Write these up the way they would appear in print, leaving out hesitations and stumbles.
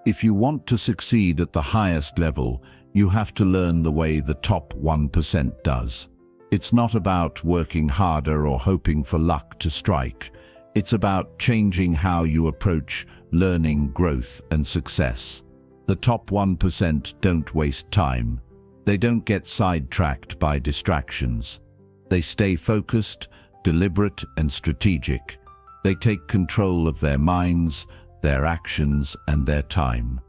If you want to succeed at the highest level, you have to learn the way the top 1% does. It's not about working harder or hoping for luck to strike. It's about changing how you approach learning, growth, and success. The top 1% don't waste time. They don't get sidetracked by distractions. They stay focused, deliberate, and strategic. They take control of their minds, their actions, and their time.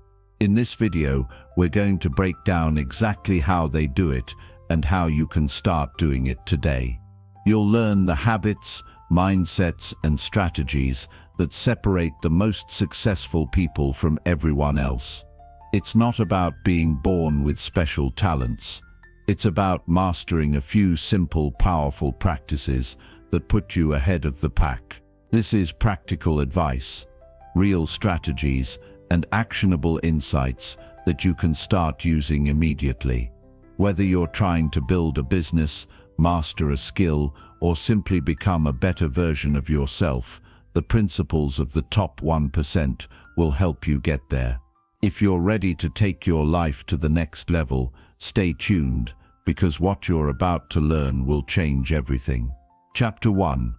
In this video, we're going to break down exactly how they do it and how you can start doing it today. You'll learn the habits, mindsets, and strategies that separate the most successful people from everyone else. It's not about being born with special talents. It's about mastering a few simple, powerful practices that put you ahead of the pack. This is practical advice, real strategies, and actionable insights that you can start using immediately. Whether you're trying to build a business, master a skill, or simply become a better version of yourself, the principles of the top 1% will help you get there. If you're ready to take your life to the next level, stay tuned, because what you're about to learn will change everything. Chapter 1.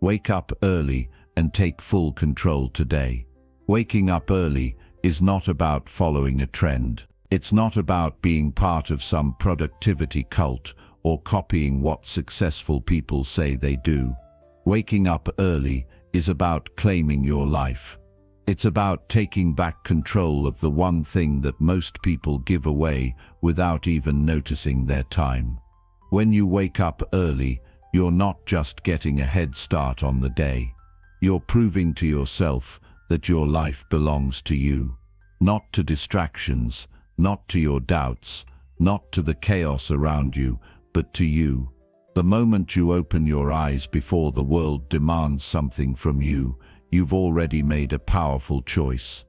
Wake up early and take full control today. Waking up early is not about following a trend. It's not about being part of some productivity cult or copying what successful people say they do. Waking up early is about claiming your life. It's about taking back control of the one thing that most people give away without even noticing their time. When you wake up early, you're not just getting a head start on the day. You're proving to yourself that your life belongs to you. Not to distractions, not to your doubts, not to the chaos around you, but to you. The moment you open your eyes before the world demands something from you, you've already made a powerful choice.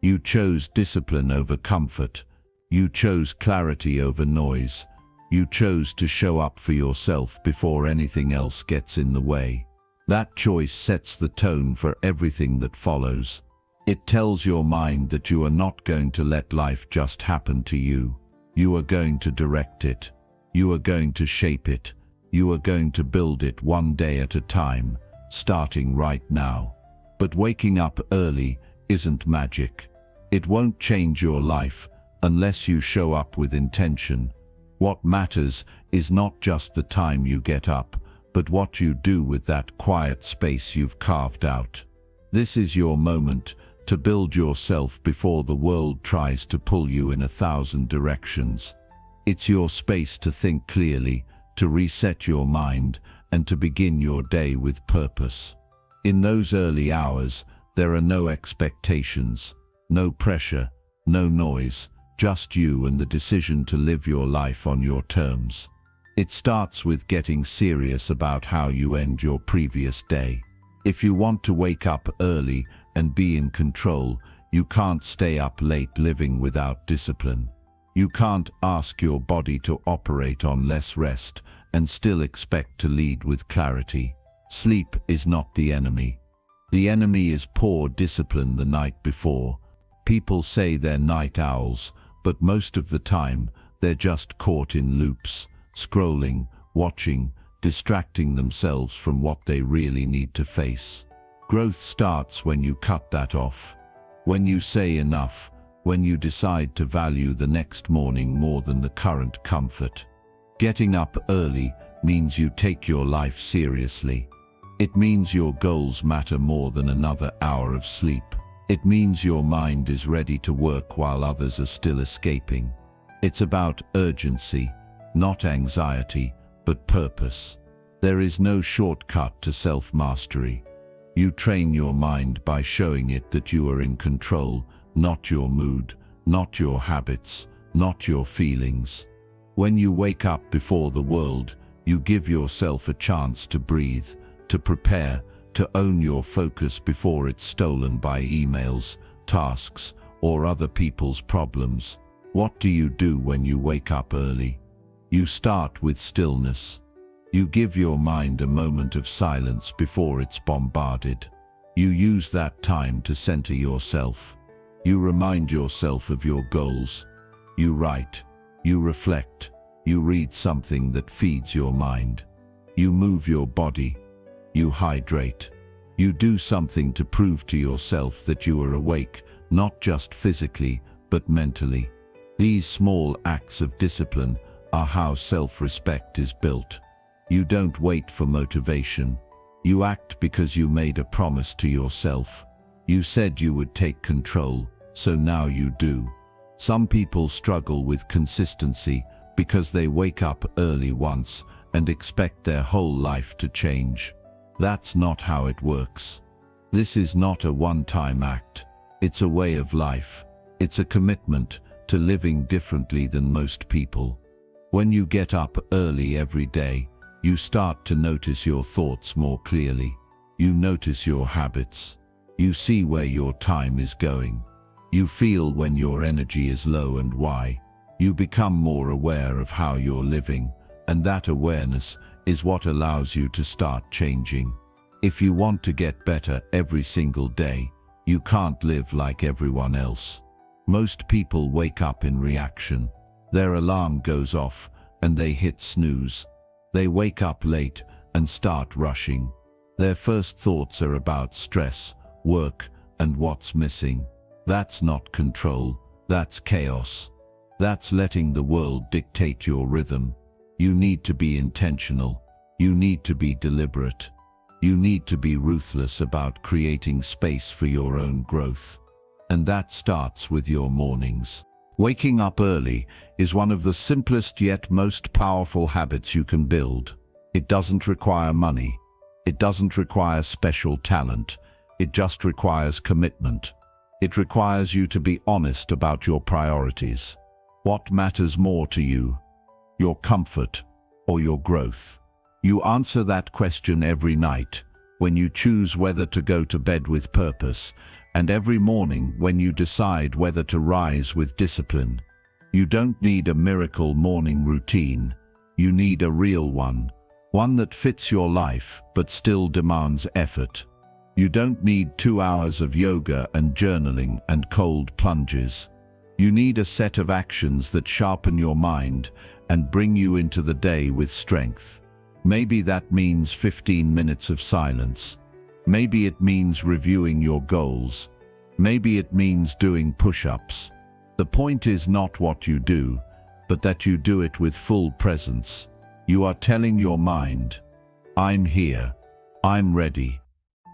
You chose discipline over comfort. You chose clarity over noise. You chose to show up for yourself before anything else gets in the way. That choice sets the tone for everything that follows. It tells your mind that you are not going to let life just happen to you. You are going to direct it. You are going to shape it. You are going to build it one day at a time, starting right now. But waking up early isn't magic. It won't change your life unless you show up with intention. What matters is not just the time you get up, but what you do with that quiet space you've carved out. This is your moment to build yourself before the world tries to pull you in 1,000 directions. It's your space to think clearly, to reset your mind, and to begin your day with purpose. In those early hours, there are no expectations, no pressure, no noise, just you and the decision to live your life on your terms. It starts with getting serious about how you end your previous day. If you want to wake up early and be in control, you can't stay up late living without discipline. You can't ask your body to operate on less rest and still expect to lead with clarity. Sleep is not the enemy. The enemy is poor discipline the night before. People say they're night owls, but most of the time, they're just caught in loops, scrolling, watching, distracting themselves from what they really need to face. Growth starts when you cut that off. When you say enough, when you decide to value the next morning more than the current comfort. Getting up early means you take your life seriously. It means your goals matter more than another hour of sleep. It means your mind is ready to work while others are still escaping. It's about urgency, not anxiety, but purpose. There is no shortcut to self-mastery. You train your mind by showing it that you are in control, not your mood, not your habits, not your feelings. When you wake up before the world, you give yourself a chance to breathe, to prepare, to own your focus before it's stolen by emails, tasks, or other people's problems. What do you do when you wake up early? You start with stillness. You give your mind a moment of silence before it's bombarded. You use that time to center yourself. You remind yourself of your goals. You write. You reflect. You read something that feeds your mind. You move your body. You hydrate. You do something to prove to yourself that you are awake, not just physically, but mentally. These small acts of discipline are how self-respect is built. You don't wait for motivation. You act because you made a promise to yourself. You said you would take control, so now you do. Some people struggle with consistency because they wake up early once and expect their whole life to change. That's not how it works. This is not a one-time act. It's a way of life. It's a commitment to living differently than most people. When you get up early every day, you start to notice your thoughts more clearly. You notice your habits. You see where your time is going. You feel when your energy is low and why. You become more aware of how you're living, and that awareness is what allows you to start changing. If you want to get better every single day, you can't live like everyone else. Most people wake up in reaction. Their alarm goes off and they hit snooze. They wake up late and start rushing. Their first thoughts are about stress, work, and what's missing. That's not control, that's chaos. That's letting the world dictate your rhythm. You need to be intentional. You need to be deliberate. You need to be ruthless about creating space for your own growth. And that starts with your mornings. Waking up early is one of the simplest yet most powerful habits you can build. It doesn't require money. It doesn't require special talent. It just requires commitment. It requires you to be honest about your priorities. What matters more to you? Your comfort or your growth? You answer that question every night when you choose whether to go to bed with purpose, and every morning when you decide whether to rise with discipline. You don't need a miracle morning routine. You need a real one that fits your life but still demands effort. You don't need 2 hours of yoga and journaling and cold plunges. You need a set of actions that sharpen your mind and bring you into the day with strength. Maybe that means 15 minutes of silence. Maybe it means reviewing your goals. Maybe it means doing push-ups. The point is not what you do, but that you do it with full presence. You are telling your mind, I'm here, I'm ready,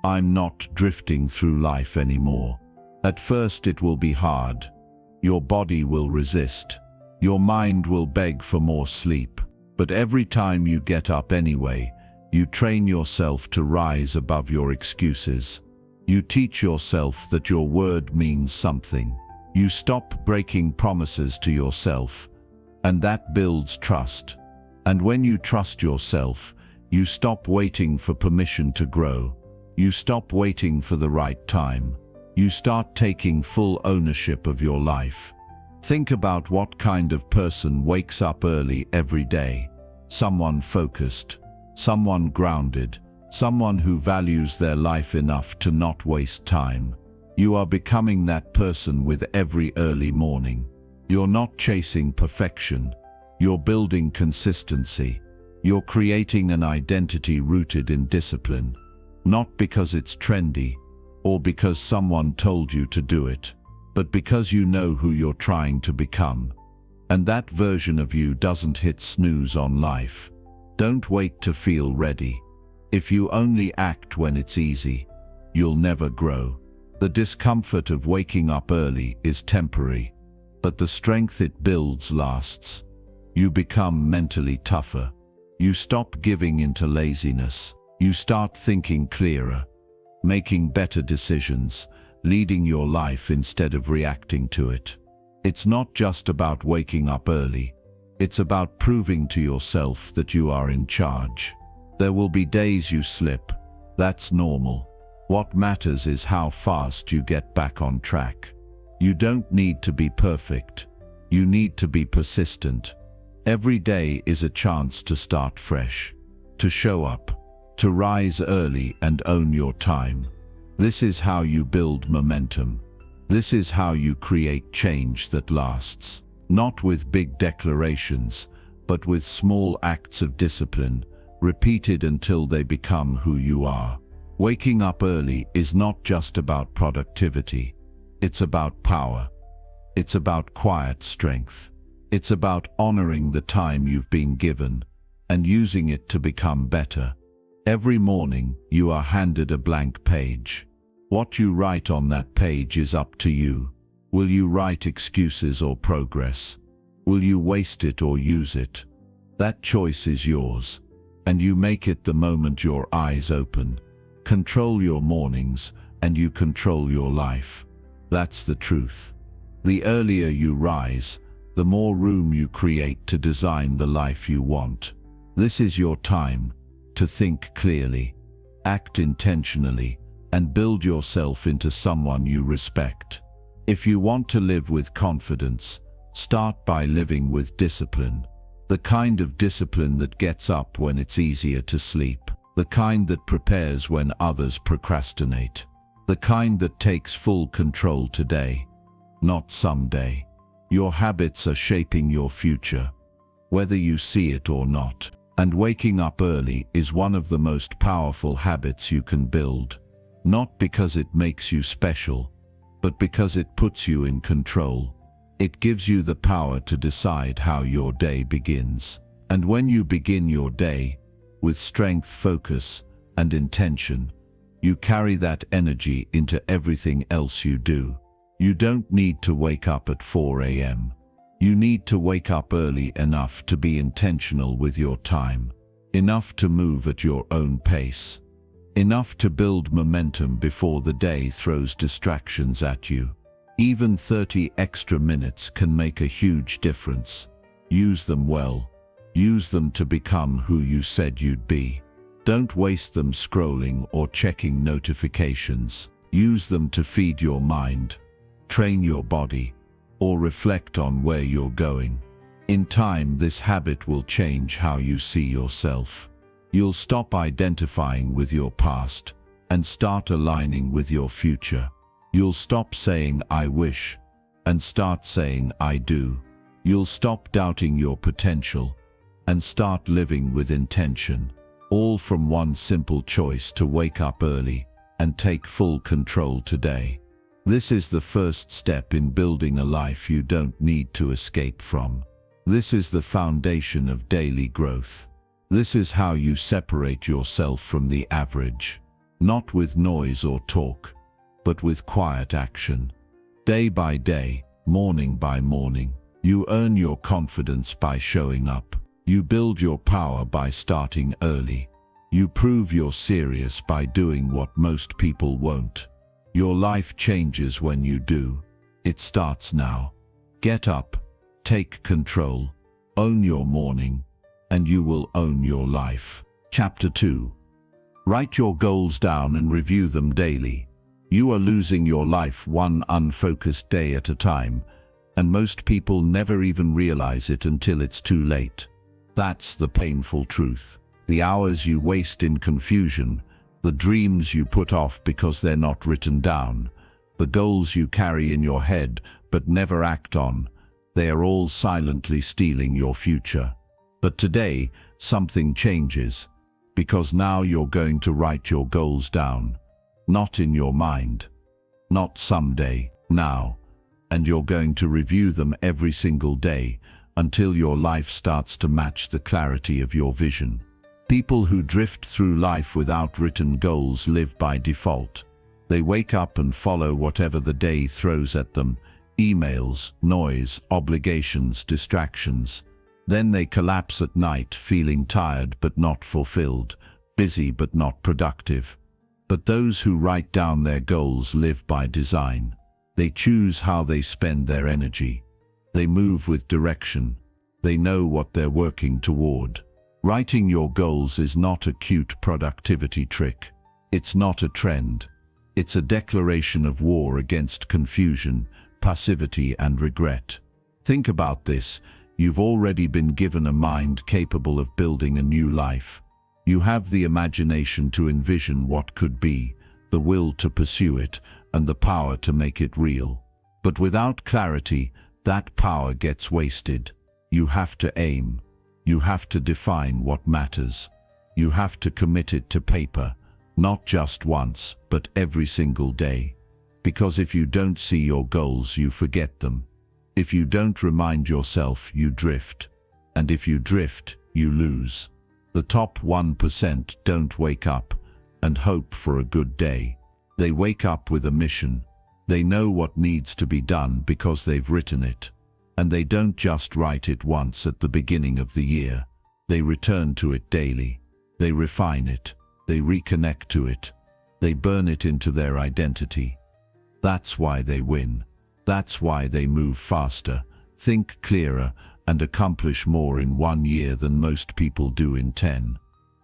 I'm not drifting through life anymore. At first it will be hard. Your body will resist. Your mind will beg for more sleep. But every time you get up anyway, you train yourself to rise above your excuses. You teach yourself that your word means something. You stop breaking promises to yourself, and that builds trust. And when you trust yourself, you stop waiting for permission to grow. You stop waiting for the right time. You start taking full ownership of your life. Think about what kind of person wakes up early every day. Someone focused, someone grounded, someone who values their life enough to not waste time. You are becoming that person with every early morning. You're not chasing perfection. You're building consistency. You're creating an identity rooted in discipline, not because it's trendy or because someone told you to do it, but because you know who you're trying to become. And that version of you doesn't hit snooze on life. Don't wait to feel ready. If you only act when it's easy, you'll never grow. The discomfort of waking up early is temporary, but the strength it builds lasts. You become mentally tougher. You stop giving into laziness. You start thinking clearer, making better decisions, leading your life instead of reacting to it. It's not just about waking up early. It's about proving to yourself that you are in charge. There will be days you slip. That's normal. What matters is how fast you get back on track. You don't need to be perfect. You need to be persistent. Every day is a chance to start fresh, to show up, to rise early and own your time. This is how you build momentum. This is how you create change that lasts. Not with big declarations, but with small acts of discipline, repeated until they become who you are. Waking up early is not just about productivity. It's about power. It's about quiet strength. It's about honoring the time you've been given and using it to become better. Every morning, you are handed a blank page. What you write on that page is up to you. Will you write excuses or progress? Will you waste it or use it? That choice is yours, and you make it the moment your eyes open. Control your mornings, and you control your life. That's the truth. The earlier you rise, the more room you create to design the life you want. This is your time to think clearly, act intentionally, and build yourself into someone you respect. If you want to live with confidence, start by living with discipline. The kind of discipline that gets up when it's easier to sleep. The kind that prepares when others procrastinate. The kind that takes full control today, not someday. Your habits are shaping your future, whether you see it or not. And waking up early is one of the most powerful habits you can build. Not because it makes you special, but because it puts you in control. It gives you the power to decide how your day begins. And when you begin your day with strength, focus, and intention, you carry that energy into everything else you do. You don't need to wake up at 4 a.m. You need to wake up early enough to be intentional with your time, enough to move at your own pace, enough to build momentum before the day throws distractions at you. Even 30 extra minutes can make a huge difference. Use them well. Use them to become who you said you'd be. Don't waste them scrolling or checking notifications. Use them to feed your mind, train your body, or reflect on where you're going. In time, this habit will change how you see yourself. You'll stop identifying with your past and start aligning with your future. You'll stop saying, "I wish," and start saying, "I do." You'll stop doubting your potential and start living with intention. All from one simple choice to wake up early and take full control today. This is the first step in building a life you don't need to escape from. This is the foundation of daily growth. This is how you separate yourself from the average, not with noise or talk, but with quiet action. Day by day, morning by morning, you earn your confidence by showing up. You build your power by starting early. You prove you're serious by doing what most people won't. Your life changes when you do. It starts now. Get up, take control, own your morning, and you will own your life. Chapter 2. Write your goals down and review them daily. You are losing your life one unfocused day at a time, and most people never even realize it until it's too late. That's the painful truth. The hours you waste in confusion, the dreams you put off because they're not written down, the goals you carry in your head but never act on, they are all silently stealing your future. But today, something changes, because now you're going to write your goals down. Not in your mind, not someday, now. And you're going to review them every single day until your life starts to match the clarity of your vision. People who drift through life without written goals live by default. They wake up and follow whatever the day throws at them: emails, noise, obligations, distractions. Then they collapse at night, feeling tired but not fulfilled, busy but not productive. But those who write down their goals live by design. They choose how they spend their energy. They move with direction. They know what they're working toward. Writing your goals is not a cute productivity trick. It's not a trend. It's a declaration of war against confusion, passivity, and regret. Think about this. You've already been given a mind capable of building a new life. You have the imagination to envision what could be, the will to pursue it, and the power to make it real. But without clarity, that power gets wasted. You have to aim. You have to define what matters. You have to commit it to paper, not just once, but every single day. Because if you don't see your goals, you forget them. If you don't remind yourself, you drift. And if you drift, you lose. The top 1% don't wake up and hope for a good day. They wake up with a mission. They know what needs to be done because they've written it. And they don't just write it once at the beginning of the year. They return to it daily. They refine it. They reconnect to it. They burn it into their identity. That's why they win. That's why they move faster, think clearer, and accomplish more in 1 year than most people do in 10.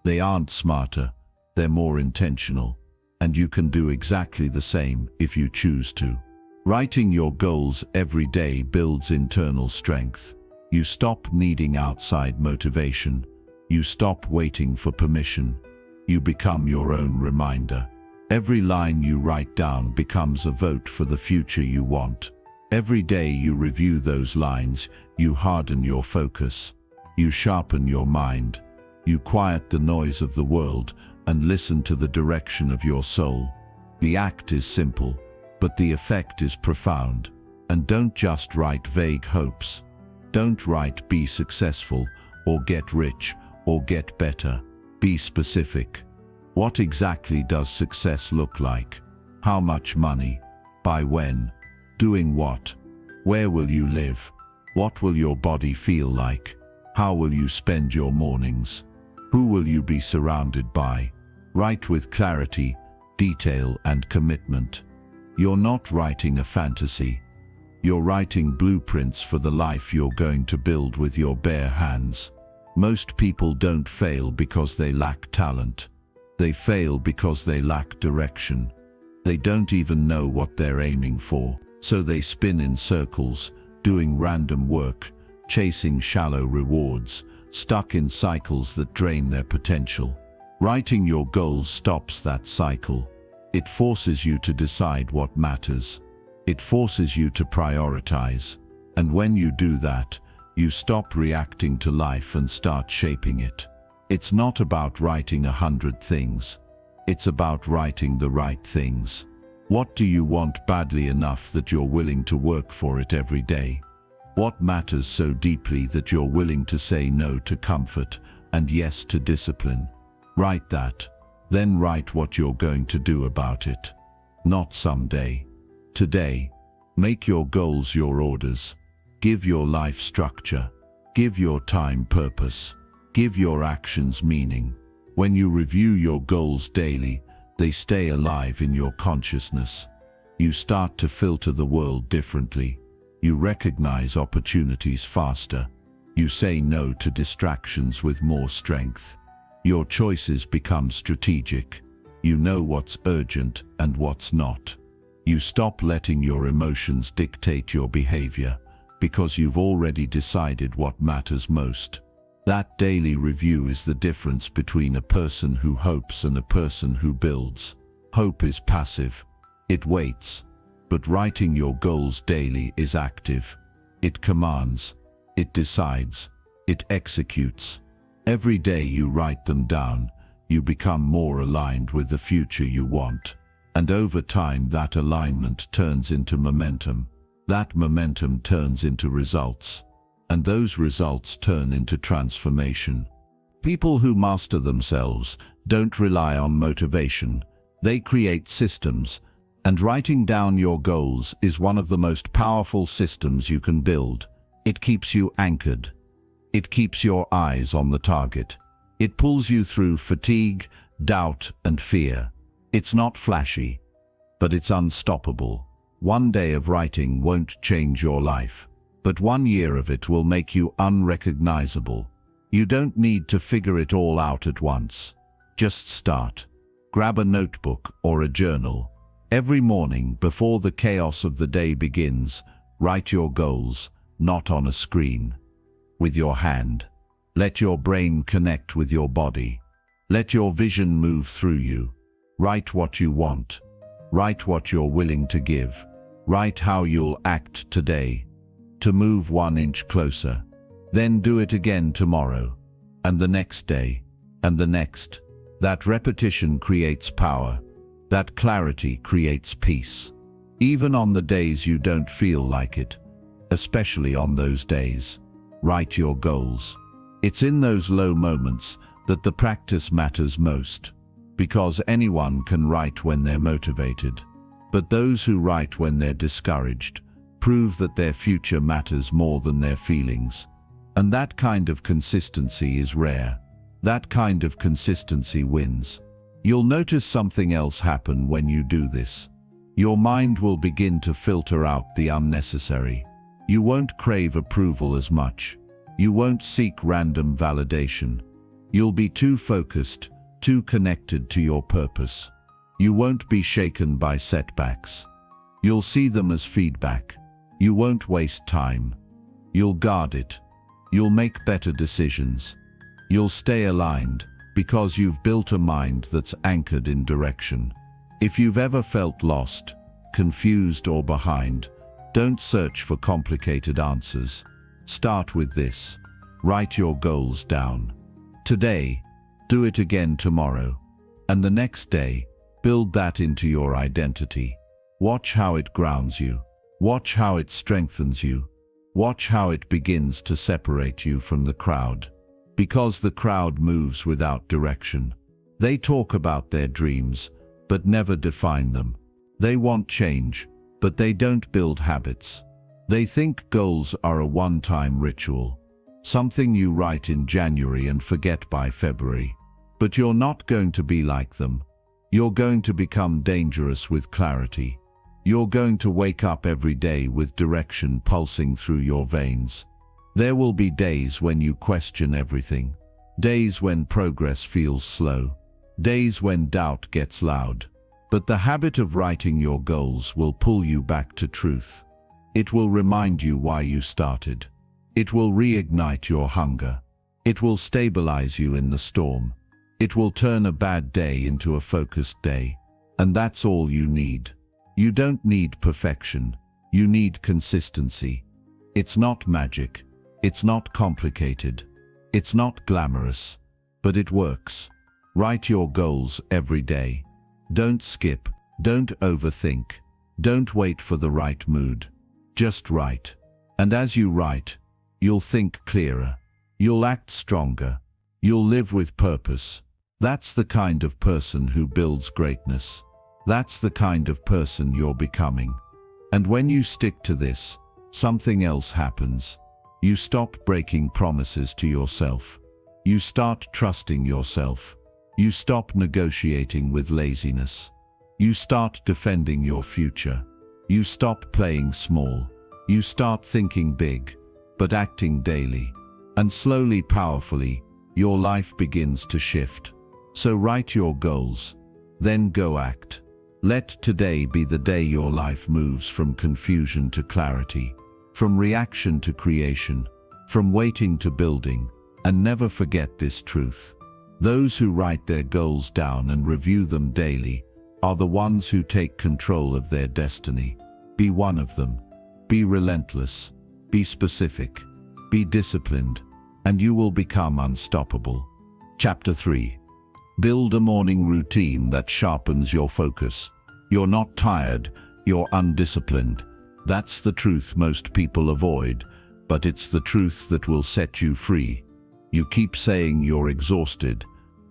They aren't smarter, they're more intentional. And you can do exactly the same if you choose to. Writing your goals every day builds internal strength. You stop needing outside motivation. You stop waiting for permission. You become your own reminder. Every line you write down becomes a vote for the future you want. Every day you review those lines, you harden your focus. You sharpen your mind. You quiet the noise of the world and listen to the direction of your soul. The act is simple, but the effect is profound. And don't just write vague hopes. Don't write "be successful" or "get rich" or "get better." Be specific. What exactly does success look like? How much money? By when? Doing what? Where will you live? What will your body feel like? How will you spend your mornings? Who will you be surrounded by? Write with clarity, detail, and commitment. You're not writing a fantasy. You're writing blueprints for the life you're going to build with your bare hands. Most people don't fail because they lack talent. They fail because they lack direction. They don't even know what they're aiming for, so they spin in circles, doing random work, chasing shallow rewards, stuck in cycles that drain their potential. Writing your goals stops that cycle. It forces you to decide what matters. It forces you to prioritize. And when you do that, you stop reacting to life and start shaping it. It's not about writing 100 things. It's about writing the right things. What do you want badly enough that you're willing to work for it every day? What matters so deeply that you're willing to say no to comfort and yes to discipline? Write that. Then write what you're going to do about it. Not someday. Today. Make your goals your orders. Give your life structure. Give your time purpose. Give your actions meaning. When you review your goals daily, they stay alive in your consciousness. You start to filter the world differently. You recognize opportunities faster. You say no to distractions with more strength. Your choices become strategic. You know what's urgent and what's not. You stop letting your emotions dictate your behavior, because you've already decided what matters most. That daily review is the difference between a person who hopes and a person who builds. Hope is passive. It waits. But writing your goals daily is active. It commands. It decides. It executes. Every day you write them down, you become more aligned with the future you want. And over time that alignment turns into momentum. That momentum turns into results. And those results turn into transformation. People who master themselves don't rely on motivation. They create systems. And writing down your goals is one of the most powerful systems you can build. It keeps you anchored. It keeps your eyes on the target. It pulls you through fatigue, doubt, and fear. It's not flashy, but it's unstoppable. One day of writing won't change your life, but 1 year of it will make you unrecognizable. You don't need to figure it all out at once. Just start. Grab a notebook or a journal. Every morning, before the chaos of the day begins, write your goals, not on a screen. With your hand. Let your brain connect with your body. Let your vision move through you. Write what you want. Write what you're willing to give. Write how you'll act today to move 1 inch closer. Then do it again tomorrow, and the next day, and the next. That repetition creates power. That clarity creates peace. Even on the days you don't feel like it, especially on those days, write your goals. It's in those low moments that the practice matters most, because anyone can write when they're motivated. But those who write when they're discouraged prove that their future matters more than their feelings. And that kind of consistency is rare. That kind of consistency wins. You'll notice something else happen when you do this. Your mind will begin to filter out the unnecessary. You won't crave approval as much. You won't seek random validation. You'll be too focused, too connected to your purpose. You won't be shaken by setbacks. You'll see them as feedback. You won't waste time. You'll guard it. You'll make better decisions. You'll stay aligned because you've built a mind that's anchored in direction. If you've ever felt lost, confused or behind, don't search for complicated answers. Start with this. Write your goals down. Today, do it again tomorrow. And the next day, build that into your identity. Watch how it grounds you. Watch how it strengthens you. Watch how it begins to separate you from the crowd. Because the crowd moves without direction. They talk about their dreams, but never define them. They want change, but they don't build habits. They think goals are a one-time ritual, something you write in January and forget by February. But you're not going to be like them. You're going to become dangerous with clarity. You're going to wake up every day with direction pulsing through your veins. There will be days when you question everything. Days when progress feels slow. Days when doubt gets loud. But the habit of writing your goals will pull you back to truth. It will remind you why you started. It will reignite your hunger. It will stabilize you in the storm. It will turn a bad day into a focused day. And that's all you need. You don't need perfection. You need consistency. It's not magic. It's not complicated. It's not glamorous. But it works. Write your goals every day. Don't skip. Don't overthink. Don't wait for the right mood. Just write. And as you write, you'll think clearer. You'll act stronger. You'll live with purpose. That's the kind of person who builds greatness. That's the kind of person you're becoming. And when you stick to this, something else happens. You stop breaking promises to yourself. You start trusting yourself. You stop negotiating with laziness. You start defending your future. You stop playing small. You start thinking big, but acting daily. And slowly, powerfully, your life begins to shift. So write your goals, then go act. Let today be the day your life moves from confusion to clarity, from reaction to creation, from waiting to building. And never forget this truth. Those who write their goals down and review them daily are the ones who take control of their destiny. Be one of them. Be relentless. Be specific. Be disciplined, and you will become unstoppable. Chapter 3. Build a morning routine that sharpens your focus. You're not tired, you're undisciplined. That's the truth most people avoid, but it's the truth that will set you free. You keep saying you're exhausted,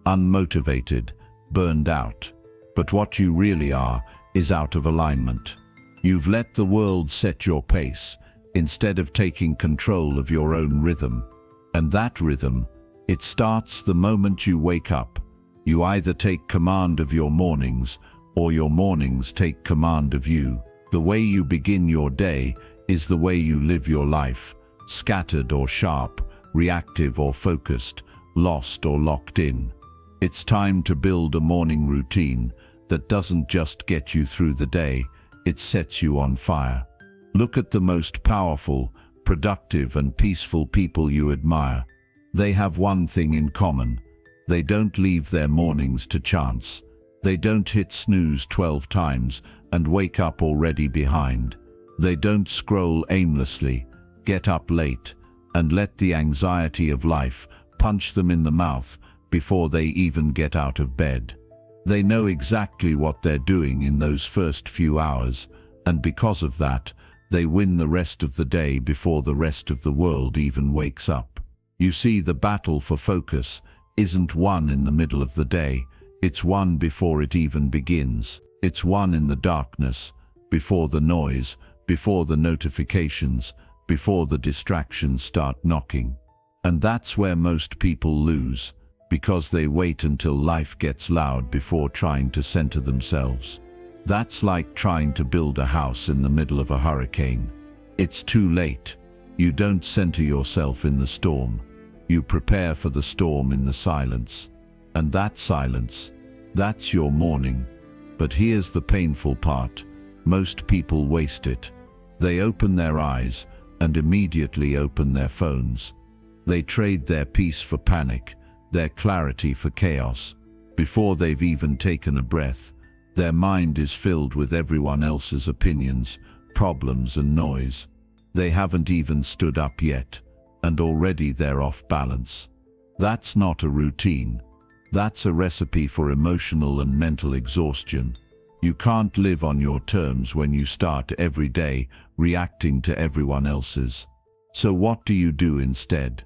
unmotivated, burned out. But what you really are is out of alignment. You've let the world set your pace instead of taking control of your own rhythm. And that rhythm, it starts the moment you wake up. You either take command of your mornings, or your mornings take command of you. The way you begin your day is the way you live your life, scattered or sharp, reactive or focused, lost or locked in. It's time to build a morning routine that doesn't just get you through the day, it sets you on fire. Look at the most powerful, productive and peaceful people you admire. They have one thing in common. They don't leave their mornings to chance. They don't hit snooze 12 times and wake up already behind. They don't scroll aimlessly, get up late, and let the anxiety of life punch them in the mouth before they even get out of bed. They know exactly what they're doing in those first few hours, and because of that, they win the rest of the day before the rest of the world even wakes up. You see, the battle for focus isn't won in the middle of the day, it's won before it even begins. It's won in the darkness, before the noise, before the notifications, before the distractions start knocking. And that's where most people lose, because they wait until life gets loud before trying to center themselves. That's like trying to build a house in the middle of a hurricane. It's too late. You don't center yourself in the storm. You prepare for the storm in the silence. And that silence, that's your morning. But here's the painful part. Most people waste it. They open their eyes and immediately open their phones. They trade their peace for panic, their clarity for chaos. Before they've even taken a breath, their mind is filled with everyone else's opinions, problems and noise. They haven't even stood up yet, and already they're off balance. That's not a routine. That's a recipe for emotional and mental exhaustion. You can't live on your terms when you start every day reacting to everyone else's. So what do you do instead?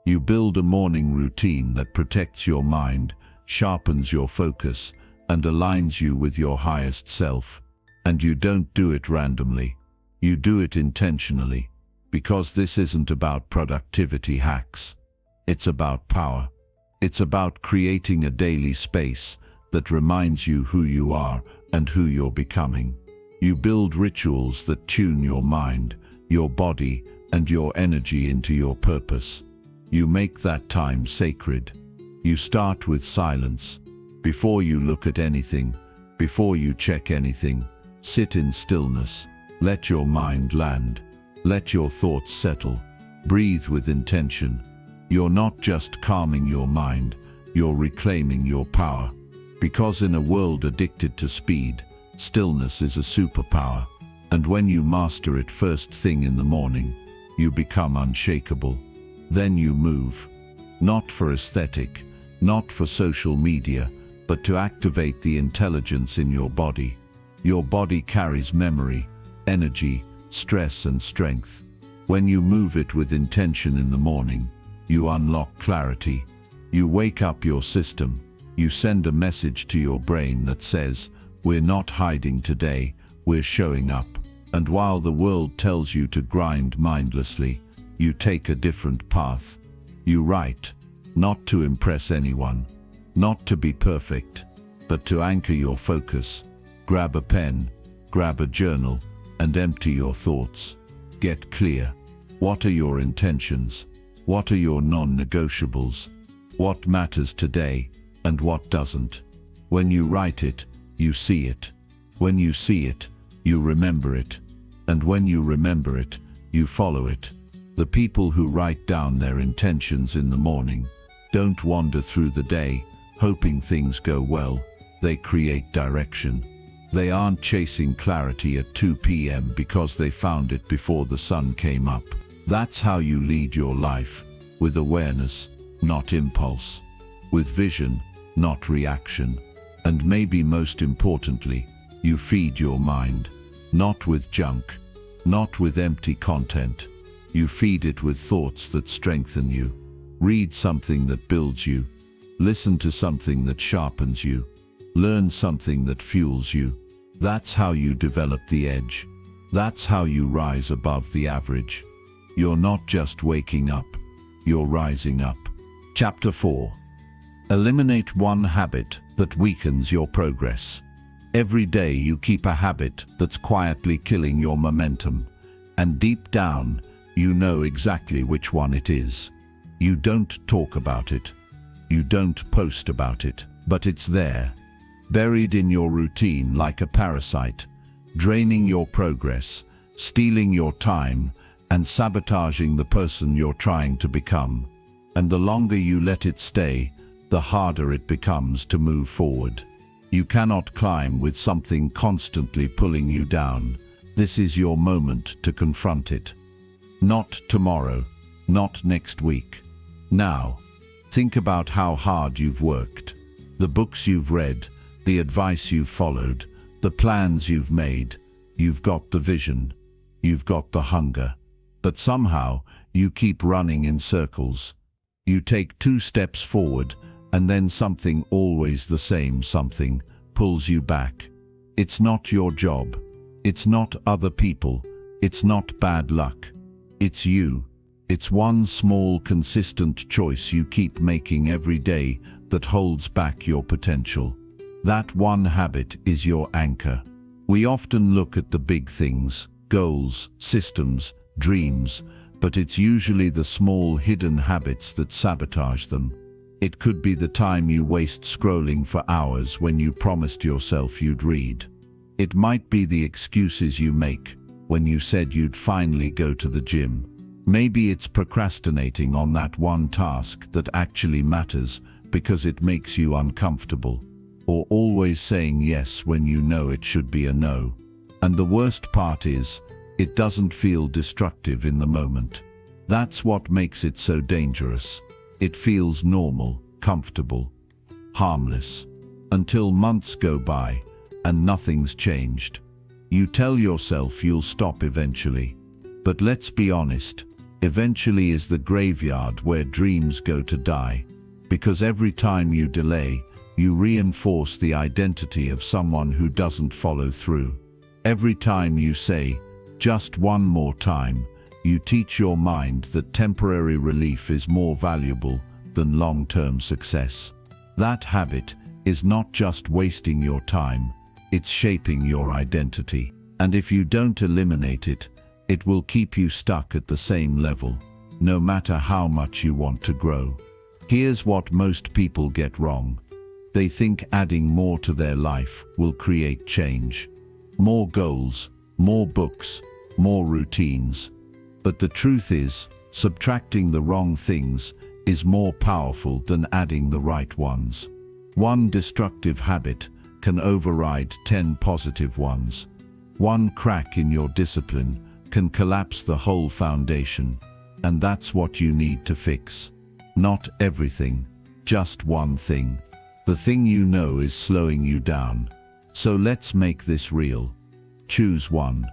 You build a morning routine that protects your mind, sharpens your focus, and aligns you with your highest self. And you don't do it randomly. You do it intentionally, because this isn't about productivity hacks. It's about power. It's about creating a daily space that reminds you who you are and who you're becoming. You build rituals that tune your mind, your body, and your energy into your purpose. You make that time sacred. You start with silence. Before you look at anything, before you check anything, sit in stillness. Let your mind land. Let your thoughts settle. Breathe with intention. You're not just calming your mind, you're reclaiming your power. Because in a world addicted to speed, stillness is a superpower. And when you master it first thing in the morning, you become unshakable. Then you move. Not for aesthetic, not for social media, but to activate the intelligence in your body. Your body carries memory, energy, stress and strength. When you move it with intention in the morning, you unlock clarity. You wake up your system. You send a message to your brain that says, we're not hiding today, we're showing up. And while the world tells you to grind mindlessly, you take a different path. You write, not to impress anyone, not to be perfect, but to anchor your focus. Grab a pen, grab a journal, and empty your thoughts. Get clear. What are your intentions? What are your non-negotiables? What matters today, and what doesn't? When you write it, you see it. When you see it, you remember it. And when you remember it, you follow it. The people who write down their intentions in the morning don't wander through the day, hoping things go well. They create direction. They aren't chasing clarity at 2 p.m. because they found it before the sun came up. That's how you lead your life, with awareness, not impulse, with vision, not reaction. And maybe most importantly, you feed your mind, not with junk, not with empty content. You feed it with thoughts that strengthen you. Read something that builds you. Listen to something that sharpens you. Learn something that fuels you. That's how you develop the edge. That's how you rise above the average. You're not just waking up, you're rising up. Chapter 4. Eliminate one habit that weakens your progress. Every day you keep a habit that's quietly killing your momentum, and deep down, you know exactly which one it is. You don't talk about it. You don't post about it, but it's there, buried in your routine like a parasite, draining your progress, stealing your time, and sabotaging the person you're trying to become. And the longer you let it stay, the harder it becomes to move forward. You cannot climb with something constantly pulling you down. This is your moment to confront it. Not tomorrow, not next week. Now, think about how hard you've worked. The books you've read, the advice you've followed, the plans you've made. You've got the vision. You've got the hunger. But somehow, you keep running in circles. You take 2 steps forward, and then something, always the same something, pulls you back. It's not your job. It's not other people. It's not bad luck. It's you. It's one small, consistent choice you keep making every day that holds back your potential. That one habit is your anchor. We often look at the big things, goals, systems, dreams, but it's usually the small hidden habits that sabotage them. It could be the time you waste scrolling for hours when you promised yourself you'd read. It might be the excuses you make when you said you'd finally go to the gym. Maybe it's procrastinating on that one task that actually matters because it makes you uncomfortable, or always saying yes when you know it should be a no. And the worst part is, it doesn't feel destructive in the moment. That's what makes it so dangerous. It feels normal, comfortable, harmless, until months go by and nothing's changed. You tell yourself you'll stop eventually. But let's be honest, eventually is the graveyard where dreams go to die. Because every time you delay, you reinforce the identity of someone who doesn't follow through. Every time you say, just one more time, you teach your mind that temporary relief is more valuable than long-term success. That habit is not just wasting your time, it's shaping your identity. And if you don't eliminate it, it will keep you stuck at the same level, no matter how much you want to grow. Here's what most people get wrong. They think adding more to their life will create change. More goals, more books, more routines. But the truth is, subtracting the wrong things is more powerful than adding the right ones. One destructive habit can override 10 positive ones. One crack in your discipline can collapse the whole foundation. And that's what you need to fix. Not everything, just one thing. The thing you know is slowing you down. So let's make this real. Choose one.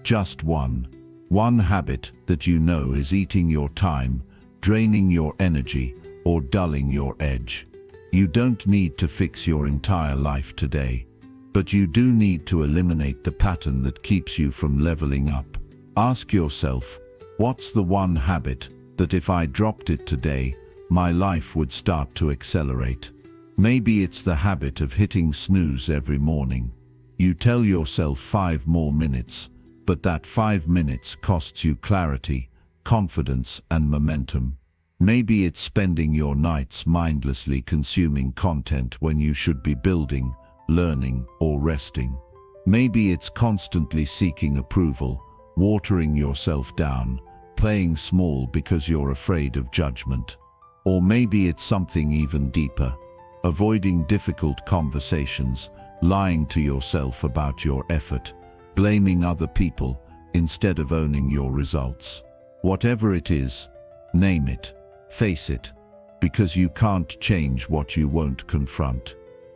Just one. One habit that you know is eating your time, draining your energy, or dulling your edge. You don't need to fix your entire life today. But you do need to eliminate the pattern that keeps you from leveling up. Ask yourself, what's the one habit that if I dropped it today, my life would start to accelerate? Maybe it's the habit of hitting snooze every morning. You tell yourself 5 more minutes, but that 5 minutes costs you clarity, confidence, and momentum. Maybe it's spending your nights mindlessly consuming content when you should be building, learning, or resting. Maybe it's constantly seeking approval, watering yourself down, playing small because you're afraid of judgment. Or maybe it's something even deeper, avoiding difficult conversations, lying to yourself about your effort, blaming other people instead of owning your results. Whatever it is, name it, face it, because you can't change what you won't confront.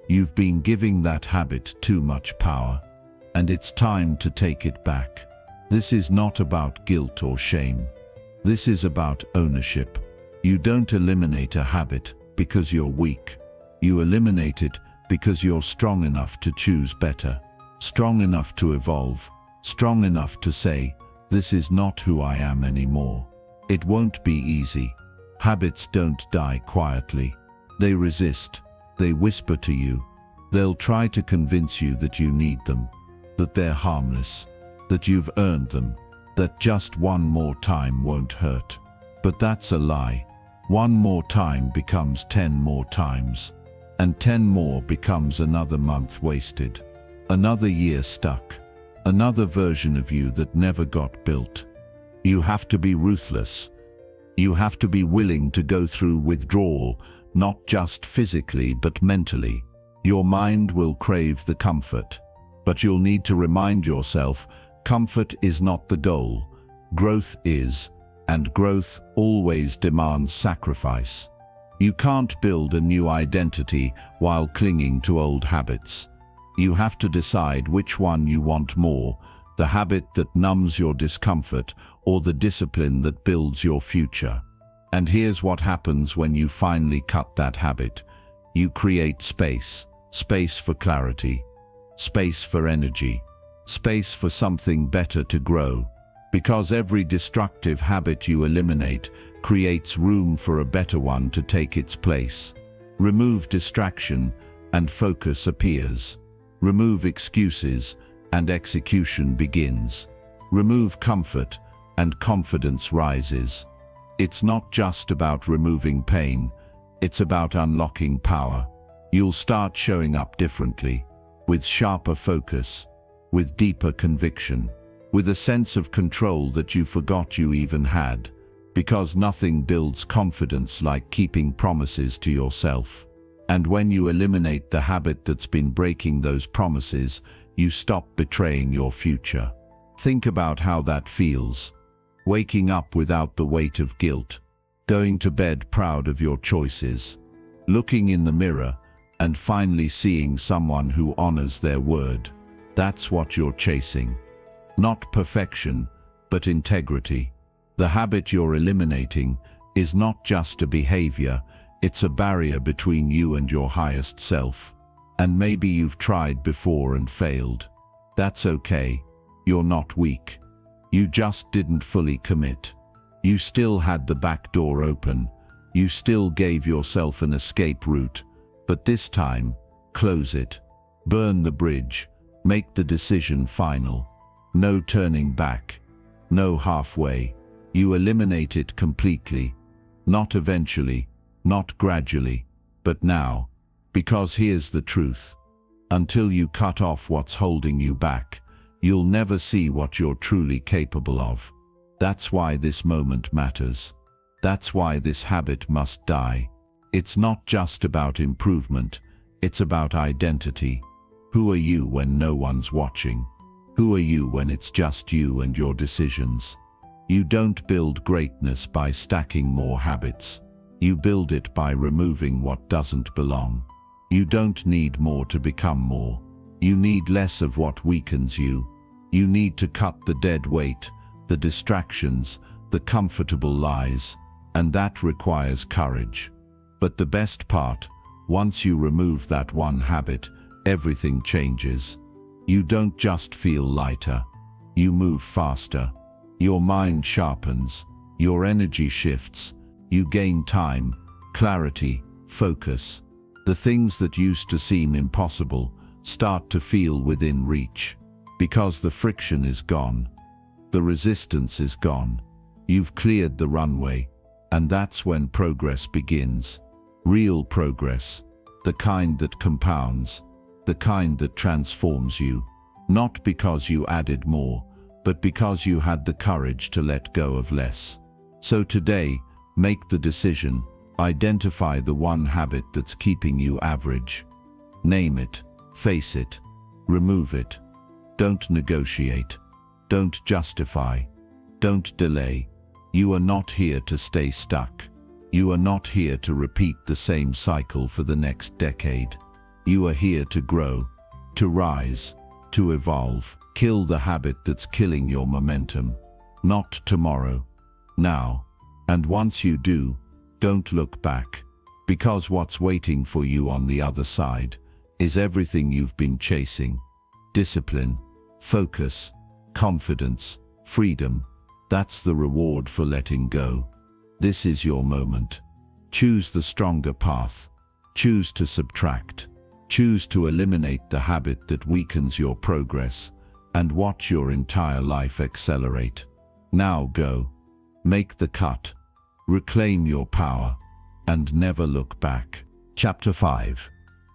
You've been giving that habit too much power, and it's time to take it back. This is not about guilt or shame. This is about ownership. You don't eliminate a habit because you're weak. You eliminate it because you're strong enough to choose better, strong enough to evolve, strong enough to say, this is not who I am anymore. It won't be easy. Habits don't die quietly. They resist. They whisper to you. They'll try to convince you that you need them, that they're harmless, that you've earned them, that just one more time won't hurt. But that's a lie. 1 more time becomes 10 more times, and 10 more becomes another month wasted, another year stuck, another version of you that never got built. You have to be ruthless. You have to be willing to go through withdrawal, not just physically but mentally. Your mind will crave the comfort. But you'll need to remind yourself, comfort is not the goal. Growth is, and growth always demands sacrifice. You can't build a new identity while clinging to old habits. You have to decide which one you want more, the habit that numbs your discomfort or the discipline that builds your future. And here's what happens when you finally cut that habit. You create space, space for clarity, space for energy, space for something better to grow. Because every destructive habit you eliminate creates room for a better one to take its place. Remove distraction, and focus appears. Remove excuses, and execution begins. Remove comfort, and confidence rises. It's not just about removing pain, it's about unlocking power. You'll start showing up differently, with sharper focus, with deeper conviction, with a sense of control that you forgot you even had. Because nothing builds confidence like keeping promises to yourself. And when you eliminate the habit that's been breaking those promises, you stop betraying your future. Think about how that feels. Waking up without the weight of guilt, going to bed proud of your choices, looking in the mirror and finally seeing someone who honors their word. That's what you're chasing. Not perfection, but integrity. The habit you're eliminating is not just a behavior, it's a barrier between you and your highest self. And maybe you've tried before and failed. That's okay. You're not weak. You just didn't fully commit. You still had the back door open. You still gave yourself an escape route. But this time, close it. Burn the bridge. Make the decision final. No turning back. No halfway. You eliminate it completely. Not eventually, not gradually, but now. Because here's the truth. Until you cut off what's holding you back, you'll never see what you're truly capable of. That's why this moment matters. That's why this habit must die. It's not just about improvement, it's about identity. Who are you when no one's watching? Who are you when it's just you and your decisions? You don't build greatness by stacking more habits. You build it by removing what doesn't belong. You don't need more to become more. You need less of what weakens you. You need to cut the dead weight, the distractions, the comfortable lies, and that requires courage. But the best part, once you remove that one habit, everything changes. You don't just feel lighter. You move faster. Your mind sharpens. Your energy shifts. You gain time, clarity, focus. The things that used to seem impossible start to feel within reach. Because the friction is gone. The resistance is gone. You've cleared the runway. And that's when progress begins. Real progress. The kind that compounds. The kind that transforms you. Not because you added more, but because you had the courage to let go of less. So today, make the decision. Identify the one habit that's keeping you average. Name it. Face it. Remove it. Don't negotiate. Don't justify. Don't delay. You are not here to stay stuck. You are not here to repeat the same cycle for the next decade. You are here to grow, to rise, to evolve. Kill the habit that's killing your momentum. Not tomorrow. Now. And once you do, don't look back. Because what's waiting for you on the other side is everything you've been chasing. Discipline, focus, confidence, freedom. That's the reward for letting go. This is your moment. Choose the stronger path. Choose to subtract. Choose to eliminate the habit that weakens your progress, and watch your entire life accelerate. Now go. Make the cut. Reclaim your power, and never look back. Chapter 5.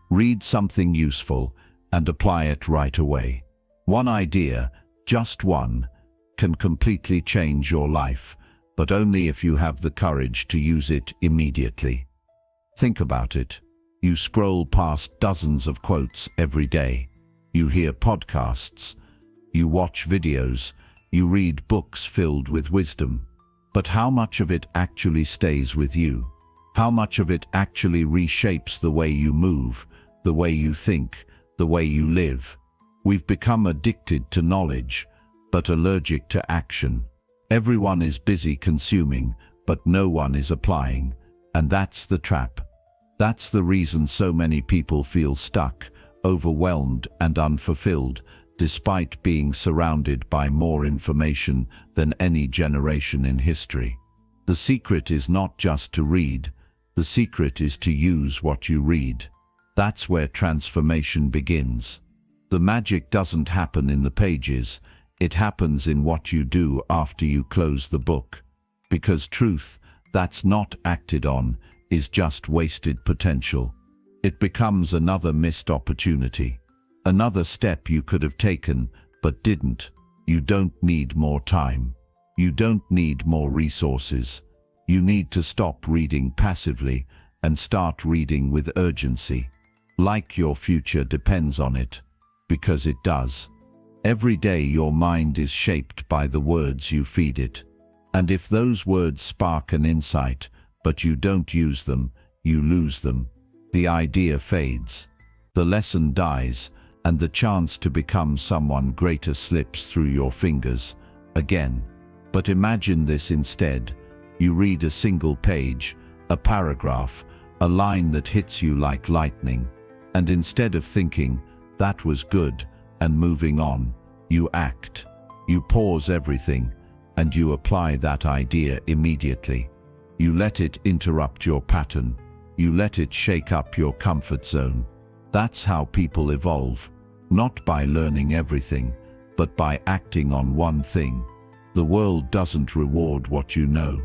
Read something useful and apply it right away. One idea, just one, can completely change your life, but only if you have the courage to use it immediately. Think about it. You scroll past dozens of quotes every day. You hear podcasts. You watch videos. You read books filled with wisdom. But how much of it actually stays with you? How much of it actually reshapes the way you move, the way you think, the way you live? We've become addicted to knowledge, but allergic to action. Everyone is busy consuming, but no one is applying. And that's the trap. That's the reason so many people feel stuck, overwhelmed and unfulfilled, despite being surrounded by more information than any generation in history. The secret is not just to read. The secret is to use what you read. That's where transformation begins. The magic doesn't happen in the pages. It happens in what you do after you close the book. Because truth that's not acted on is just wasted potential. It becomes another missed opportunity. Another step you could have taken, but didn't. You don't need more time. You don't need more resources. You need to stop reading passively and start reading with urgency. Like your future depends on it. Because it does. Every day your mind is shaped by the words you feed it. And if those words spark an insight, but you don't use them, you lose them. The idea fades. The lesson dies, and the chance to become someone greater slips through your fingers again. But imagine this instead. You read a single page, a paragraph, a line that hits you like lightning. And instead of thinking, that was good, and moving on, you act. You pause everything, and you apply that idea immediately. You let it interrupt your pattern. You let it shake up your comfort zone. That's how people evolve. Not by learning everything, but by acting on one thing. The world doesn't reward what you know.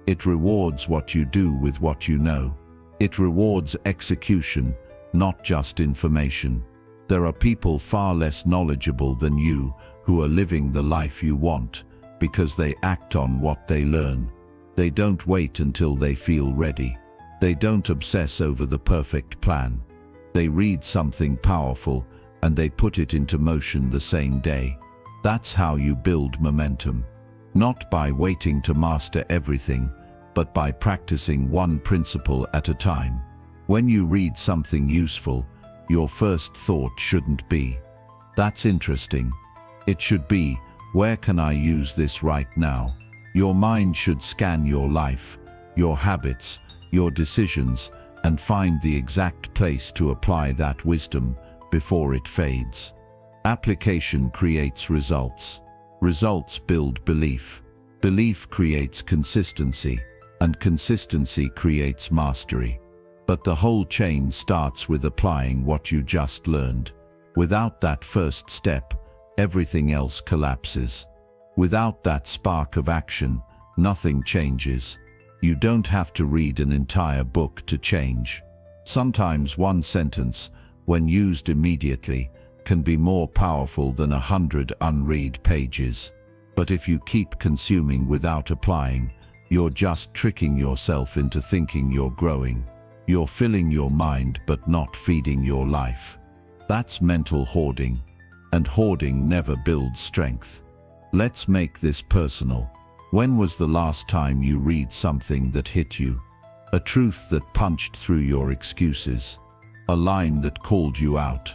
It rewards what you do with what you know. It rewards execution, not just information. There are people far less knowledgeable than you who are living the life you want because they act on what they learn. They don't wait until they feel ready. They don't obsess over the perfect plan. They read something powerful and they put it into motion the same day. That's how you build momentum. Not by waiting to master everything, but by practicing one principle at a time. When you read something useful, your first thought shouldn't be, "That's interesting." It should be, "Where can I use this right now?" Your mind should scan your life, your habits, your decisions, and find the exact place to apply that wisdom before it fades. Application creates results. Results build belief. Belief creates consistency, and consistency creates mastery. But the whole chain starts with applying what you just learned. Without that first step, everything else collapses. Without that spark of action, nothing changes. You don't have to read an entire book to change. Sometimes one sentence, when used immediately, can be more powerful than 100 unread pages. But if you keep consuming without applying, you're just tricking yourself into thinking you're growing. You're filling your mind but not feeding your life. That's mental hoarding, and hoarding never builds strength. Let's make this personal. When was the last time you read something that hit you? A truth that punched through your excuses? A line that called you out?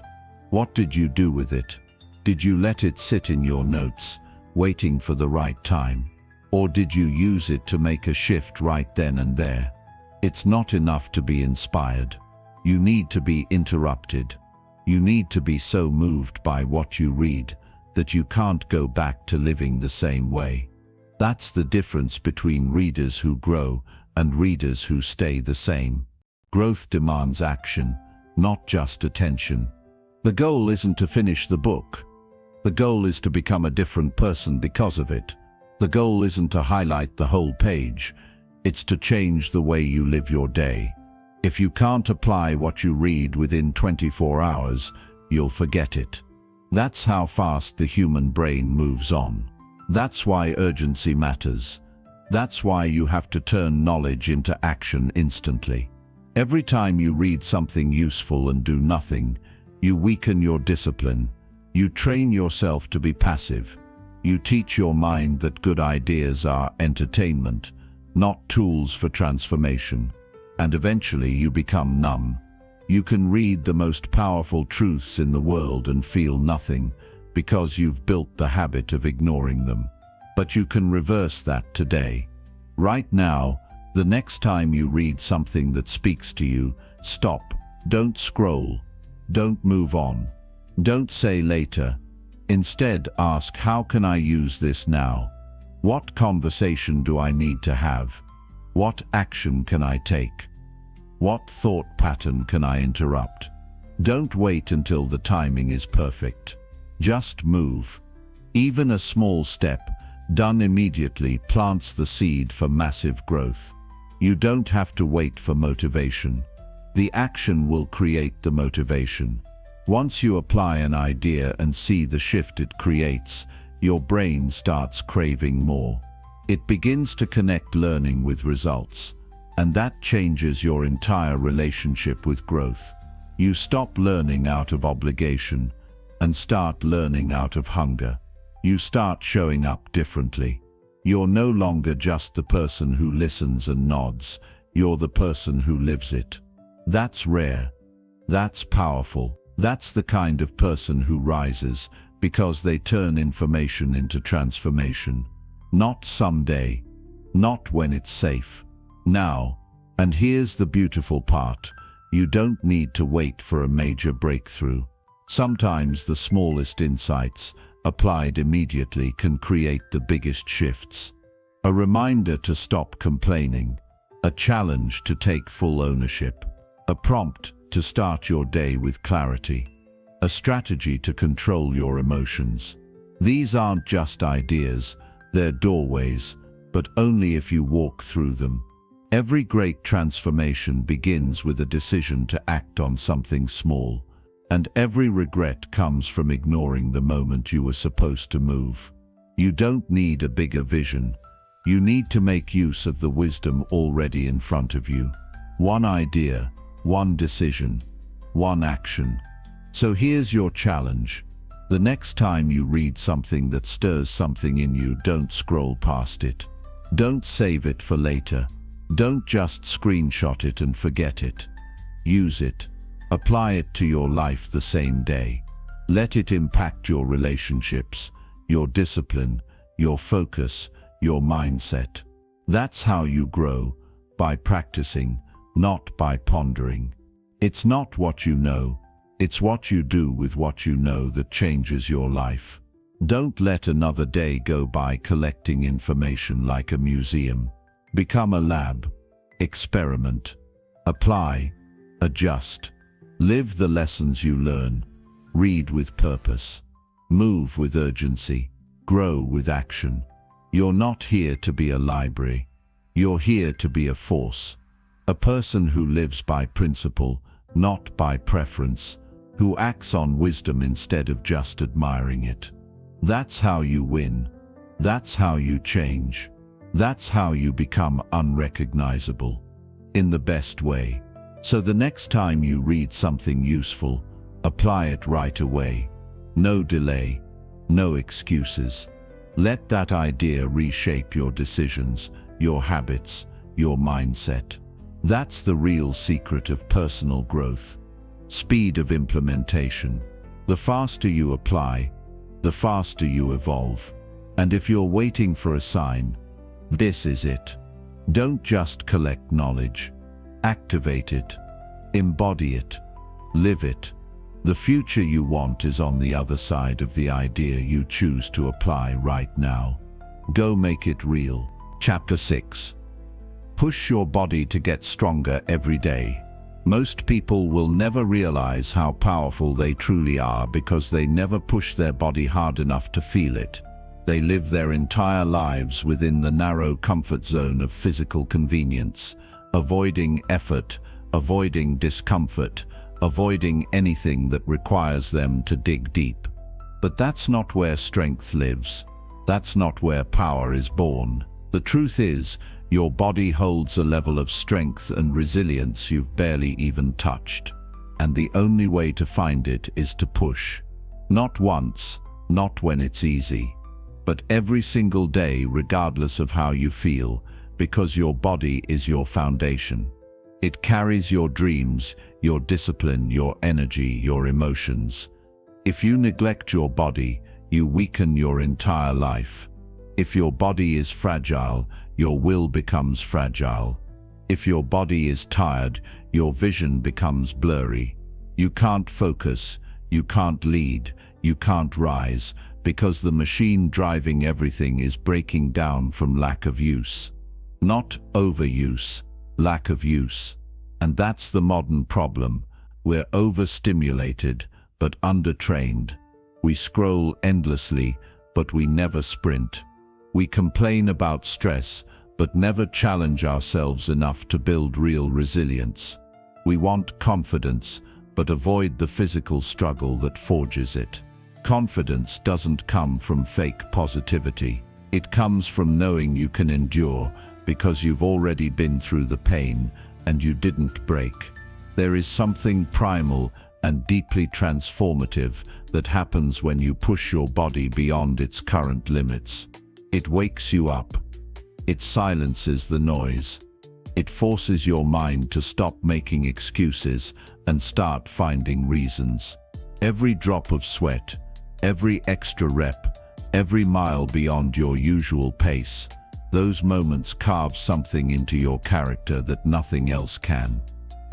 What did you do with it? Did you let it sit in your notes, waiting for the right time? Or did you use it to make a shift right then and there? It's not enough to be inspired. You need to be interrupted. You need to be so moved by what you read that you can't go back to living the same way. That's the difference between readers who grow and readers who stay the same. Growth demands action, not just attention. The goal isn't to finish the book. The goal is to become a different person because of it. The goal isn't to highlight the whole page. It's to change the way you live your day. If you can't apply what you read within 24 hours, you'll forget it. That's how fast the human brain moves on. That's why urgency matters. That's why you have to turn knowledge into action instantly. Every time you read something useful and do nothing, you weaken your discipline. You train yourself to be passive. You teach your mind that good ideas are entertainment, not tools for transformation. And eventually you become numb. You can read the most powerful truths in the world and feel nothing, because you've built the habit of ignoring them. But you can reverse that today. Right now, the next time you read something that speaks to you, stop. Don't scroll. Don't move on. Don't say later. Instead, ask, how can I use this now? What conversation do I need to have? What action can I take? What thought pattern can I interrupt? Don't wait until the timing is perfect. Just move. Even a small step, done immediately, plants the seed for massive growth. You don't have to wait for motivation. The action will create the motivation. Once you apply an idea and see the shift it creates, your brain starts craving more. It begins to connect learning with results, and that changes your entire relationship with growth. You stop learning out of obligation and start learning out of hunger. You start showing up differently. You're no longer just the person who listens and nods, you're the person who lives it. That's rare. That's powerful. That's the kind of person who rises, because they turn information into transformation. Not someday. Not when it's safe. Now. And here's the beautiful part. You don't need to wait for a major breakthrough. Sometimes the smallest insights, applied immediately, can create the biggest shifts. A reminder to stop complaining. A challenge to take full ownership. A prompt to start your day with clarity. A strategy to control your emotions. These aren't just ideas, they're doorways, but only if you walk through them. Every great transformation begins with a decision to act on something small. And every regret comes from ignoring the moment you were supposed to move. You don't need a bigger vision. You need to make use of the wisdom already in front of you. One idea, one decision, one action. So here's your challenge. The next time you read something that stirs something in you, don't scroll past it. Don't save it for later. Don't just screenshot it and forget it. Use it. Apply it to your life the same day. Let it impact your relationships, your discipline, your focus, your mindset. That's how you grow, by practicing, not by pondering. It's not what you know, it's what you do with what you know that changes your life. Don't let another day go by collecting information like a museum. Become a lab. Experiment. Apply. Adjust. Live the lessons you learn. Read with purpose. Move with urgency. Grow with action. You're not here to be a library. You're here to be a force. A person who lives by principle, not by preference. Who acts on wisdom instead of just admiring it. That's how you win. That's how you change. That's how you become unrecognizable. In the best way. So the next time you read something useful, apply it right away. No delay. No excuses. Let that idea reshape your decisions, your habits, your mindset. That's the real secret of personal growth. Speed of implementation. The faster you apply, the faster you evolve. And if you're waiting for a sign, this is it. Don't just collect knowledge. Activate it. Embody it. Live it. The future you want is on the other side of the idea you choose to apply right now. Go make it real. Chapter 6. Push your body to get stronger every day. Most people will never realize how powerful they truly are because they never push their body hard enough to feel it. They live their entire lives within the narrow comfort zone of physical convenience, avoiding effort, avoiding discomfort, avoiding anything that requires them to dig deep. But that's not where strength lives. That's not where power is born. The truth is, Your body holds a level of strength and resilience you've barely even touched. And the only way to find it is to push. Not once, not when it's easy, but every single day, regardless of how you feel, because your body is your foundation. It carries your dreams, your discipline, your energy, your emotions. If you neglect your body, you weaken your entire life. If your body is fragile, your will becomes fragile. If your body is tired, your vision becomes blurry. You can't focus, you can't lead, you can't rise, because the machine driving everything is breaking down from lack of use. Not overuse, lack of use. And that's the modern problem. We're overstimulated, but undertrained. We scroll endlessly, but we never sprint. We complain about stress, but never challenge ourselves enough to build real resilience. We want confidence, but avoid the physical struggle that forges it. Confidence doesn't come from fake positivity. It comes from knowing you can endure, because you've already been through the pain, and you didn't break. There is something primal and deeply transformative that happens when you push your body beyond its current limits. It wakes you up. It silences the noise. It forces your mind to stop making excuses and start finding reasons. Every drop of sweat, every extra rep, every mile beyond your usual pace, those moments carve something into your character that nothing else can.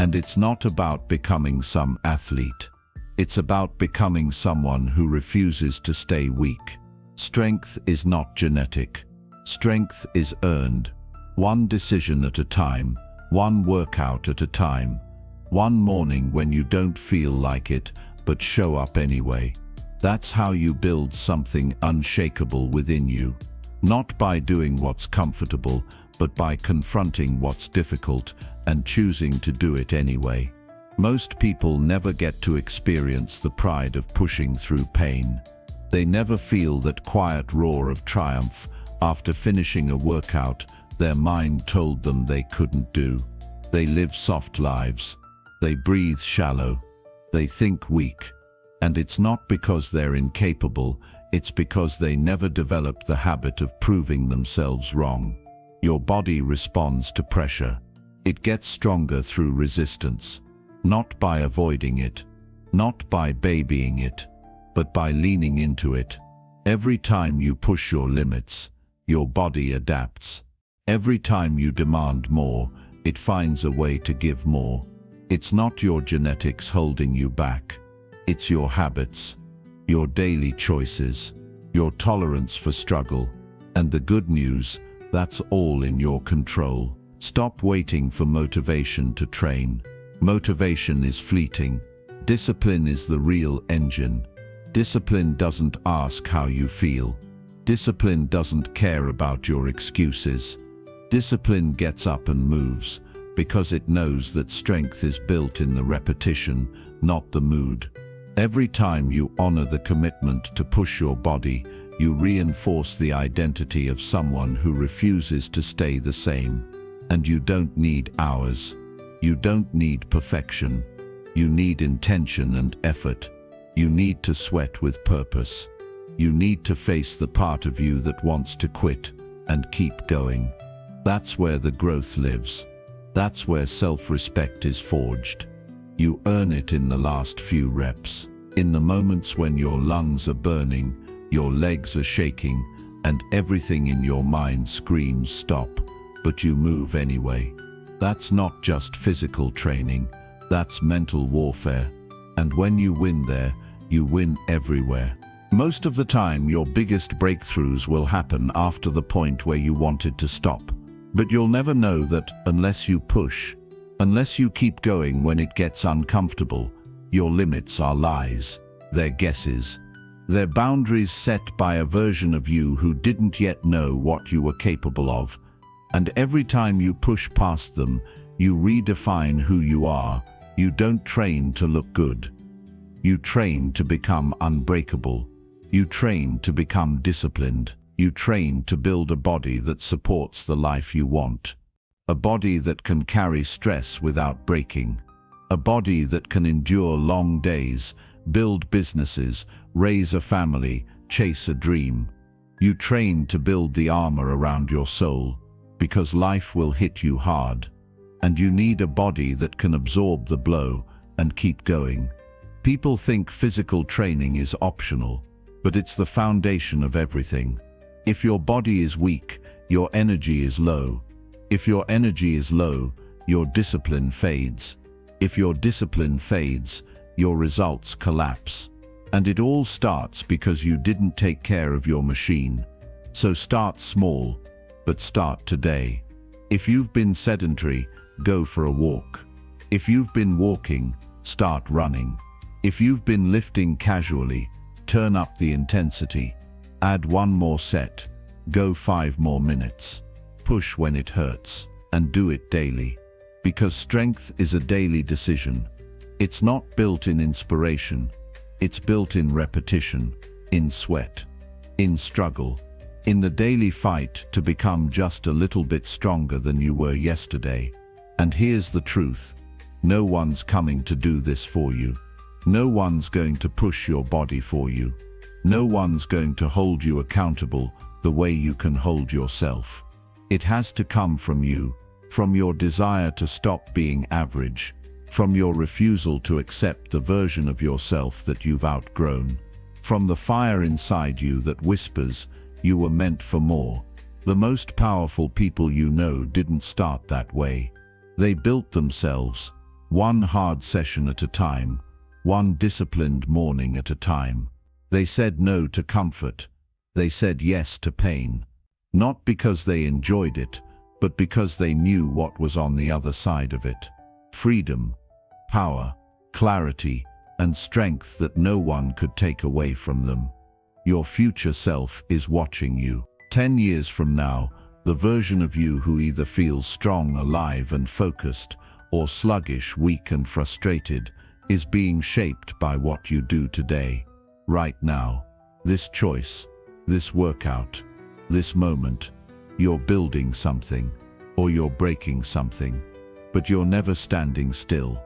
And it's not about becoming some athlete. It's about becoming someone who refuses to stay weak. Strength is not genetic. Strength is earned. One decision at a time, one workout at a time, one morning when you don't feel like it, but show up anyway. That's how you build something unshakable within you. Not by doing what's comfortable, but by confronting what's difficult and choosing to do it anyway. Most people never get to experience the pride of pushing through pain. They never feel that quiet roar of triumph after finishing a workout their mind told them they couldn't do. They live soft lives. They breathe shallow. They think weak. And it's not because they're incapable, it's because they never developed the habit of proving themselves wrong. Your body responds to pressure. It gets stronger through resistance. Not by avoiding it, not by babying it, but by leaning into it. Every time you push your limits, your body adapts. Every time you demand more, it finds a way to give more. It's not your genetics holding you back. It's your habits, your daily choices, your tolerance for struggle. And the good news, that's all in your control. Stop waiting for motivation to train. Motivation is fleeting. Discipline is the real engine. Discipline doesn't ask how you feel. Discipline doesn't care about your excuses. Discipline gets up and moves, because it knows that strength is built in the repetition, not the mood. Every time you honor the commitment to push your body, you reinforce the identity of someone who refuses to stay the same. And you don't need hours. You don't need perfection. You need intention and effort. You need to sweat with purpose. You need to face the part of you that wants to quit and keep going. That's where the growth lives. That's where self-respect is forged. You earn it in the last few reps, in the moments when your lungs are burning, your legs are shaking, and everything in your mind screams stop, but you move anyway. That's not just physical training, that's mental warfare. And when you win there, you win everywhere. Most of the time, your biggest breakthroughs will happen after the point where you wanted to stop. But you'll never know that unless you push, unless you keep going when it gets uncomfortable. Your limits are lies, they're guesses. They're boundaries set by a version of you who didn't yet know what you were capable of. And every time you push past them, you redefine who you are. You don't train to look good. You train to become unbreakable. You train to become disciplined. You train to build a body that supports the life you want. A body that can carry stress without breaking. A body that can endure long days, build businesses, raise a family, chase a dream. You train to build the armor around your soul, because life will hit you hard. And you need a body that can absorb the blow and keep going. People think physical training is optional, but it's the foundation of everything. If your body is weak, your energy is low. If your energy is low, your discipline fades. If your discipline fades, your results collapse. And it all starts because you didn't take care of your machine. So start small, but start today. If you've been sedentary, go for a walk. If you've been walking, start running. If you've been lifting casually, turn up the intensity. Add one more set. Go 5 more minutes. Push when it hurts, and do it daily. Because strength is a daily decision. It's not built in inspiration. It's built in repetition, in sweat, in struggle, in the daily fight to become just a little bit stronger than you were yesterday. And here's the truth. No one's coming to do this for you. No one's going to push your body for you. No one's going to hold you accountable the way you can hold yourself. It has to come from you, from your desire to stop being average, from your refusal to accept the version of yourself that you've outgrown, from the fire inside you that whispers, you were meant for more. The most powerful people you know didn't start that way. They built themselves, one hard session at a time, one disciplined morning at a time. They said no to comfort. They said yes to pain. Not because they enjoyed it, but because they knew what was on the other side of it. Freedom, power, clarity, and strength that no one could take away from them. Your future self is watching you. 10 years from now, the version of you who either feels strong, alive, and focused, or sluggish, weak, and frustrated, is being shaped by what you do today. Right now, this choice, this workout, this moment, you're building something, or you're breaking something, but you're never standing still.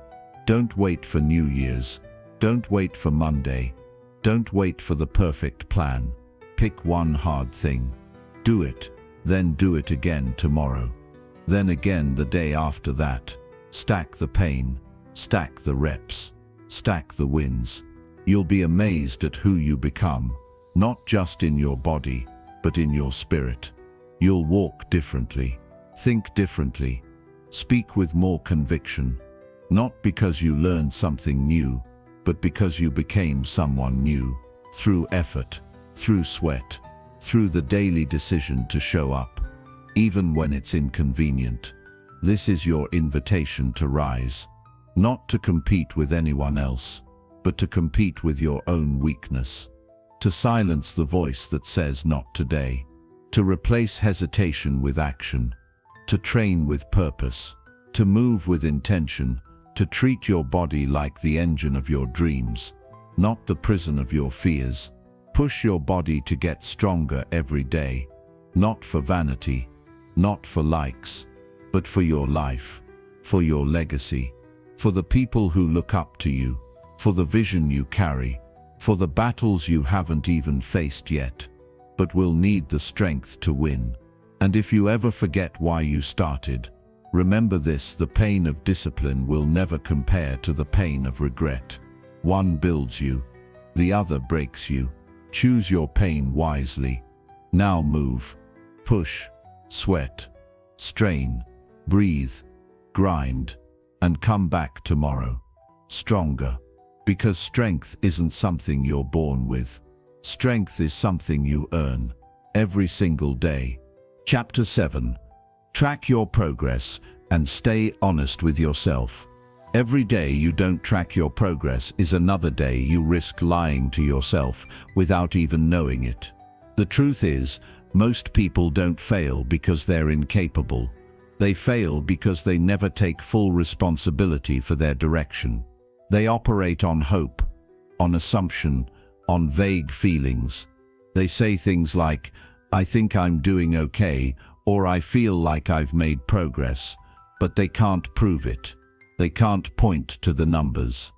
Don't wait for New Year's. Don't wait for Monday. Don't wait for the perfect plan. Pick one hard thing. Do it, then do it again tomorrow. Then again the day after that. Stack the pain, stack the reps, stack the wins. You'll be amazed at who you become, not just in your body, but in your spirit. You'll walk differently, think differently, speak with more conviction, not because you learned something new, but because you became someone new, through effort, through sweat, through the daily decision to show up, even when it's inconvenient. This is your invitation to rise, not to compete with anyone else, but to compete with your own weakness, to silence the voice that says not today, to replace hesitation with action, to train with purpose, to move with intention, to treat your body like the engine of your dreams, not the prison of your fears. Push your body to get stronger every day, not for vanity, not for likes, but for your life, for your legacy, for the people who look up to you, for the vision you carry, for the battles you haven't even faced yet, but will need the strength to win. And if you ever forget why you started, remember this: the pain of discipline will never compare to the pain of regret. One builds you, the other breaks you. Choose your pain wisely. Now move, push, sweat, strain, breathe, grind, and come back tomorrow, stronger. Because strength isn't something you're born with. Strength is something you earn, every single day. Chapter 7. Track your progress and stay honest with yourself. Every day you don't track your progress is another day you risk lying to yourself without even knowing it. The truth is, most people don't fail because they're incapable. They fail because they never take full responsibility for their direction. They operate on hope, on assumption, on vague feelings. They say things like, I think I'm doing okay, or I feel like I've made progress, but they can't prove it. They can't point to the numbers.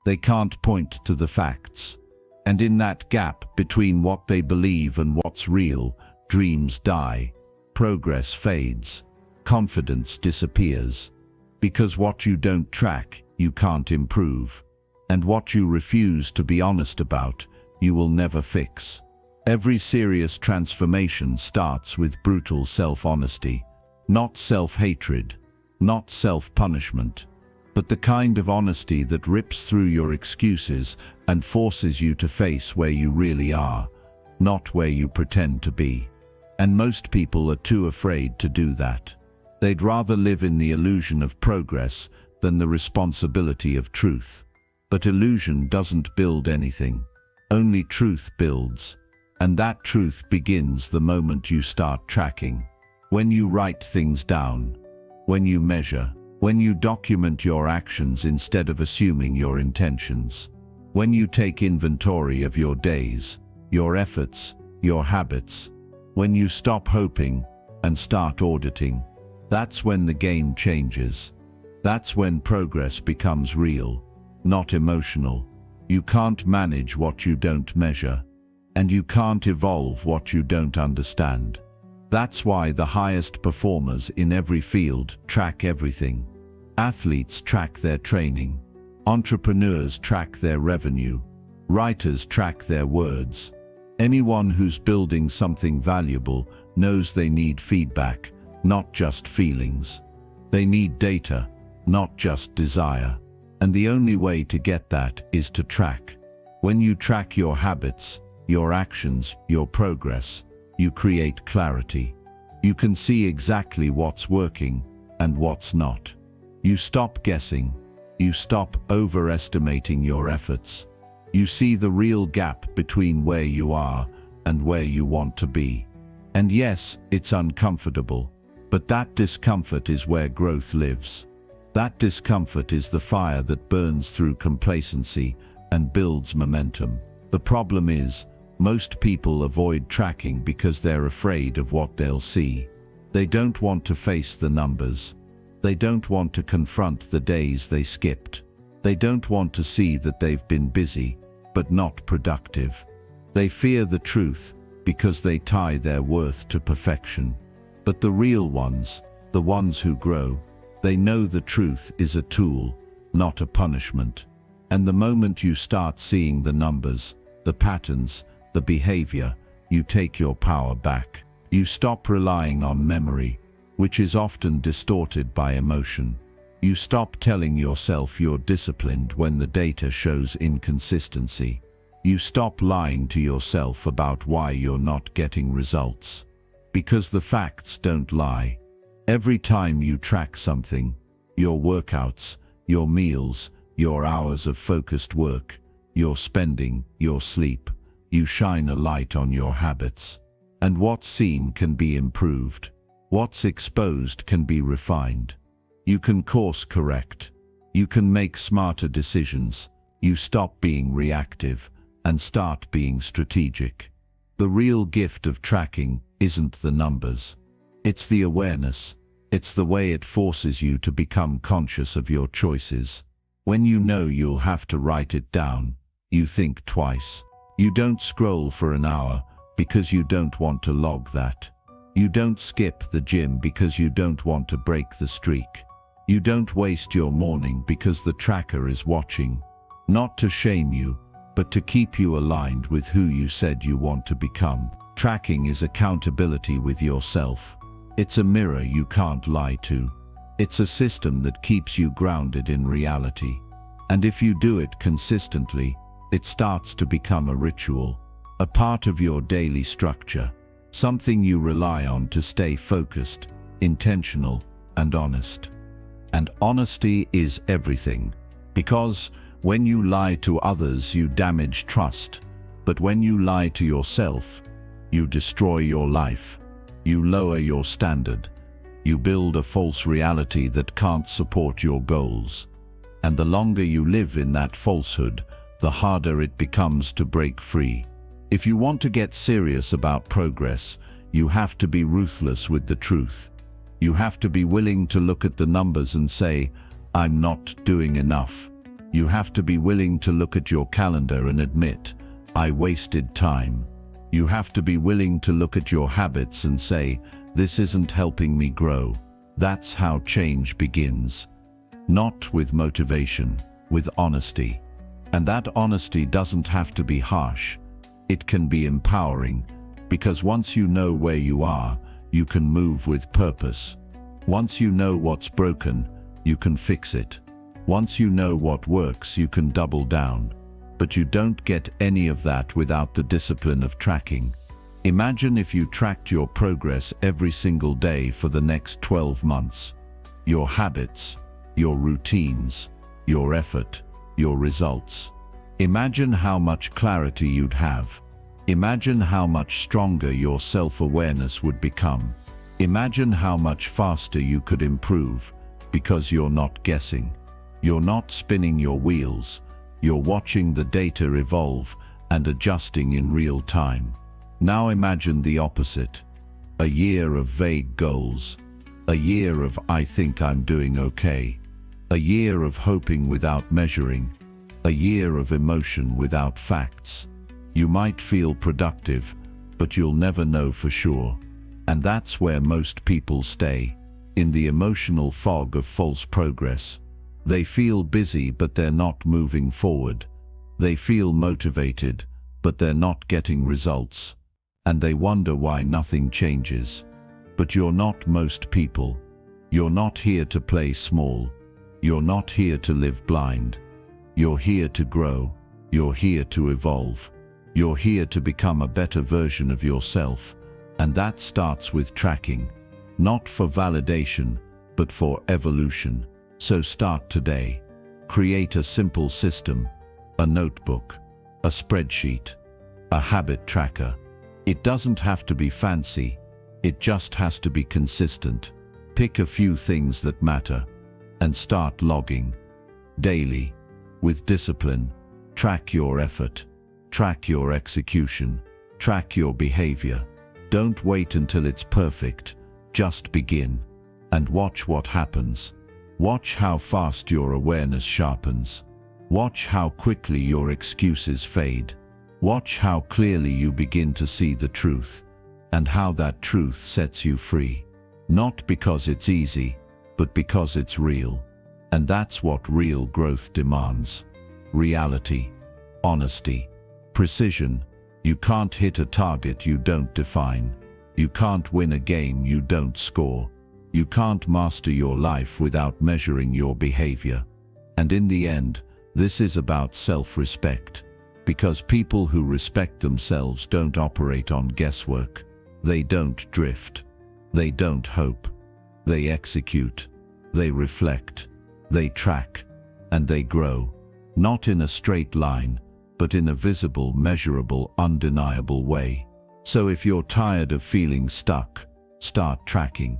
They can't point to the facts. And in that gap between what they believe and what's real, dreams die, progress fades, confidence disappears. Because what you don't track, you can't improve. And what you refuse to be honest about, you will never fix. Every serious transformation starts with brutal self-honesty, not self-hatred, not self-punishment, but the kind of honesty that rips through your excuses and forces you to face where you really are, not where you pretend to be. And most people are too afraid to do that. They'd rather live in the illusion of progress than the responsibility of truth. But illusion doesn't build anything. Only truth builds. And that truth begins the moment you start tracking. When you write things down. When you measure. When you document your actions instead of assuming your intentions. When you take inventory of your days, your efforts, your habits. When you stop hoping and start auditing. That's when the game changes. That's when progress becomes real, not emotional. You can't manage what you don't measure. And you can't evolve what you don't understand. That's why the highest performers in every field track everything. Athletes track their training. Entrepreneurs track their revenue. Writers track their words. Anyone who's building something valuable knows they need feedback, not just feelings. They need data, not just desire. And the only way to get that is to track. When you track your habits, your actions, your progress, you create clarity. You can see exactly what's working and what's not. You stop guessing. You stop overestimating your efforts. You see the real gap between where you are and where you want to be. And yes, it's uncomfortable, but that discomfort is where growth lives. That discomfort is the fire that burns through complacency and builds momentum. The problem is, most people avoid tracking because they're afraid of what they'll see. They don't want to face the numbers. They don't want to confront the days they skipped. They don't want to see that they've been busy, but not productive. They fear the truth because they tie their worth to perfection. But the real ones, the ones who grow, they know the truth is a tool, not a punishment. And the moment you start seeing the numbers, the patterns, the behavior, you take your power back. You stop relying on memory, which is often distorted by emotion. You stop telling yourself you're disciplined when the data shows inconsistency. You stop lying to yourself about why you're not getting results. Because the facts don't lie. Every time you track something, your workouts, your meals, your hours of focused work, your spending, your sleep, you shine a light on your habits. And what's seen can be improved. What's exposed can be refined. You can course correct. You can make smarter decisions. You stop being reactive and start being strategic. The real gift of tracking isn't the numbers. It's the awareness. It's the way it forces you to become conscious of your choices. When you know you'll have to write it down, you think twice. You don't scroll for an hour because you don't want to log that. You don't skip the gym because you don't want to break the streak. You don't waste your morning because the tracker is watching. Not to shame you, but to keep you aligned with who you said you want to become. Tracking is accountability with yourself. It's a mirror you can't lie to. It's a system that keeps you grounded in reality. And if you do it consistently, it starts to become a ritual, a part of your daily structure, something you rely on to stay focused, intentional, and honest. And honesty is everything. Because when you lie to others, you damage trust. But when you lie to yourself, you destroy your life. You lower your standard. You build a false reality that can't support your goals. And the longer you live in that falsehood, the harder it becomes to break free. If you want to get serious about progress, You have to be ruthless with the truth. You have to be willing to look at the numbers and say, I'm not doing enough. You have to be willing to look at your calendar and admit, I wasted time. You have to be willing to look at your habits and say, this isn't helping me grow. That's how change begins. Not with motivation, with honesty. And that honesty doesn't have to be harsh. It can be empowering, because once you know where you are, you can move with purpose. Once you know what's broken, you can fix it. Once you know what works, you can double down. But you don't get any of that without the discipline of tracking. Imagine if you tracked your progress every single day for the next 12 months. Your habits, your routines, your effort, your results. Imagine how much clarity you'd have. Imagine how much stronger your self-awareness would become. Imagine how much faster you could improve, because you're not guessing. You're not spinning your wheels. You're watching the data evolve and adjusting in real time. Now imagine the opposite. A year of vague goals. A year of I think I'm doing okay. A year of hoping without measuring. A year of emotion without facts. You might feel productive, but you'll never know for sure. And that's where most people stay, in the emotional fog of false progress. They feel busy, but they're not moving forward. They feel motivated, but they're not getting results. And they wonder why nothing changes. But you're not most people. You're not here to play small. You're not here to live blind. You're here to grow. You're here to evolve. You're here to become a better version of yourself. And that starts with tracking. Not for validation, but for evolution. So start today. Create a simple system, a notebook, a spreadsheet, a habit tracker. It doesn't have to be fancy. It just has to be consistent. Pick a few things that matter and start logging. Daily, with discipline, track your effort, track your execution, track your behavior. Don't wait until it's perfect. Just begin. And watch what happens. Watch how fast your awareness sharpens. Watch how quickly your excuses fade. Watch how clearly you begin to see the truth, and how that truth sets you free. Not because it's easy, but because it's real. And that's what real growth demands. Reality, honesty, precision. You can't hit a target you don't define. You can't win a game you don't score. You can't master your life without measuring your behavior. And in the end, this is about self-respect. Because people who respect themselves don't operate on guesswork. They don't drift. They don't hope. They execute. They reflect. They track. And they grow. Not in a straight line, but in a visible, measurable, undeniable way. So if you're tired of feeling stuck, start tracking.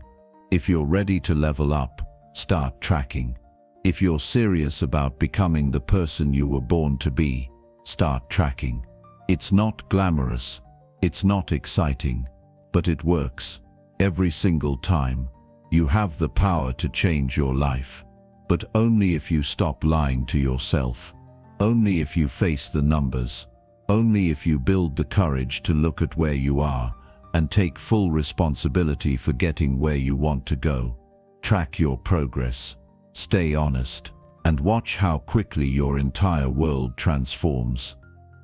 If you're ready to level up, start tracking. If you're serious about becoming the person you were born to be, start tracking. It's not glamorous, it's not exciting, but it works. Every single time. You have the power to change your life. But only if you stop lying to yourself. Only if you face the numbers. Only if you build the courage to look at where you are and take full responsibility for getting where you want to go. Track your progress. Stay honest. And watch how quickly your entire world transforms.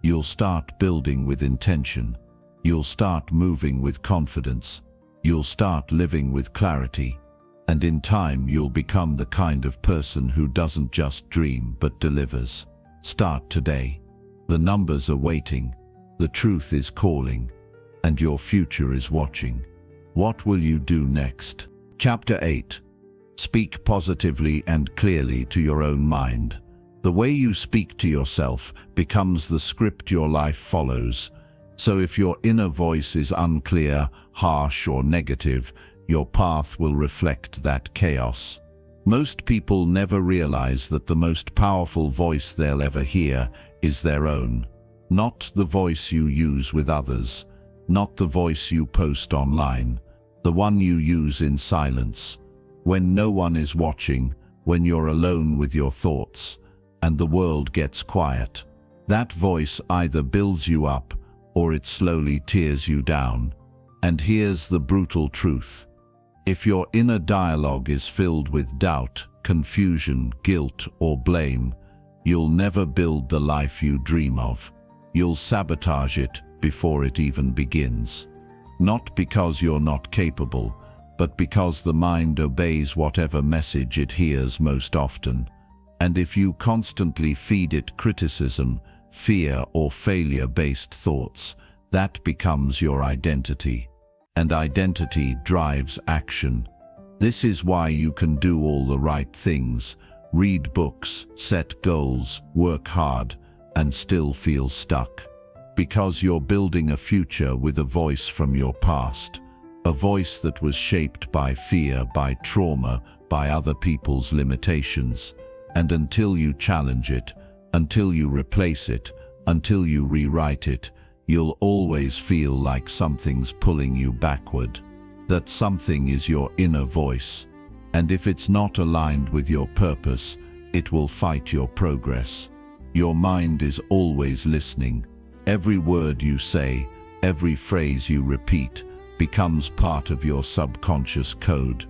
You'll start building with intention. You'll start moving with confidence. You'll start living with clarity. And in time you'll become the kind of person who doesn't just dream but delivers. Start today. The numbers are waiting. The truth is calling. And your future is watching. What will you do next? Chapter 8. Speak positively and clearly to your own mind. The way you speak to yourself becomes the script your life follows. So if your inner voice is unclear, harsh, or negative, your path will reflect that chaos. Most people never realize that the most powerful voice they'll ever hear is their own. Not the voice you use with others, not the voice you post online, the one you use in silence, when no one is watching, when you're alone with your thoughts, and the world gets quiet. That voice either builds you up, or it slowly tears you down. And here's the brutal truth. If your inner dialogue is filled with doubt, confusion, guilt, or blame, you'll never build the life you dream of. You'll sabotage it before it even begins. Not because you're not capable, but because the mind obeys whatever message it hears most often. And if you constantly feed it criticism, fear, or failure-based thoughts, that becomes your identity. And identity drives action. This is why you can do all the right things, read books, set goals, work hard, and still feel stuck. Because you're building a future with a voice from your past, a voice that was shaped by fear, by trauma, by other people's limitations. And until you challenge it, until you replace it, until you rewrite it, you'll always feel like something's pulling you backward. That something is your inner voice. And if it's not aligned with your purpose, it will fight your progress. Your mind is always listening. Every word you say, every phrase you repeat, becomes part of your subconscious code.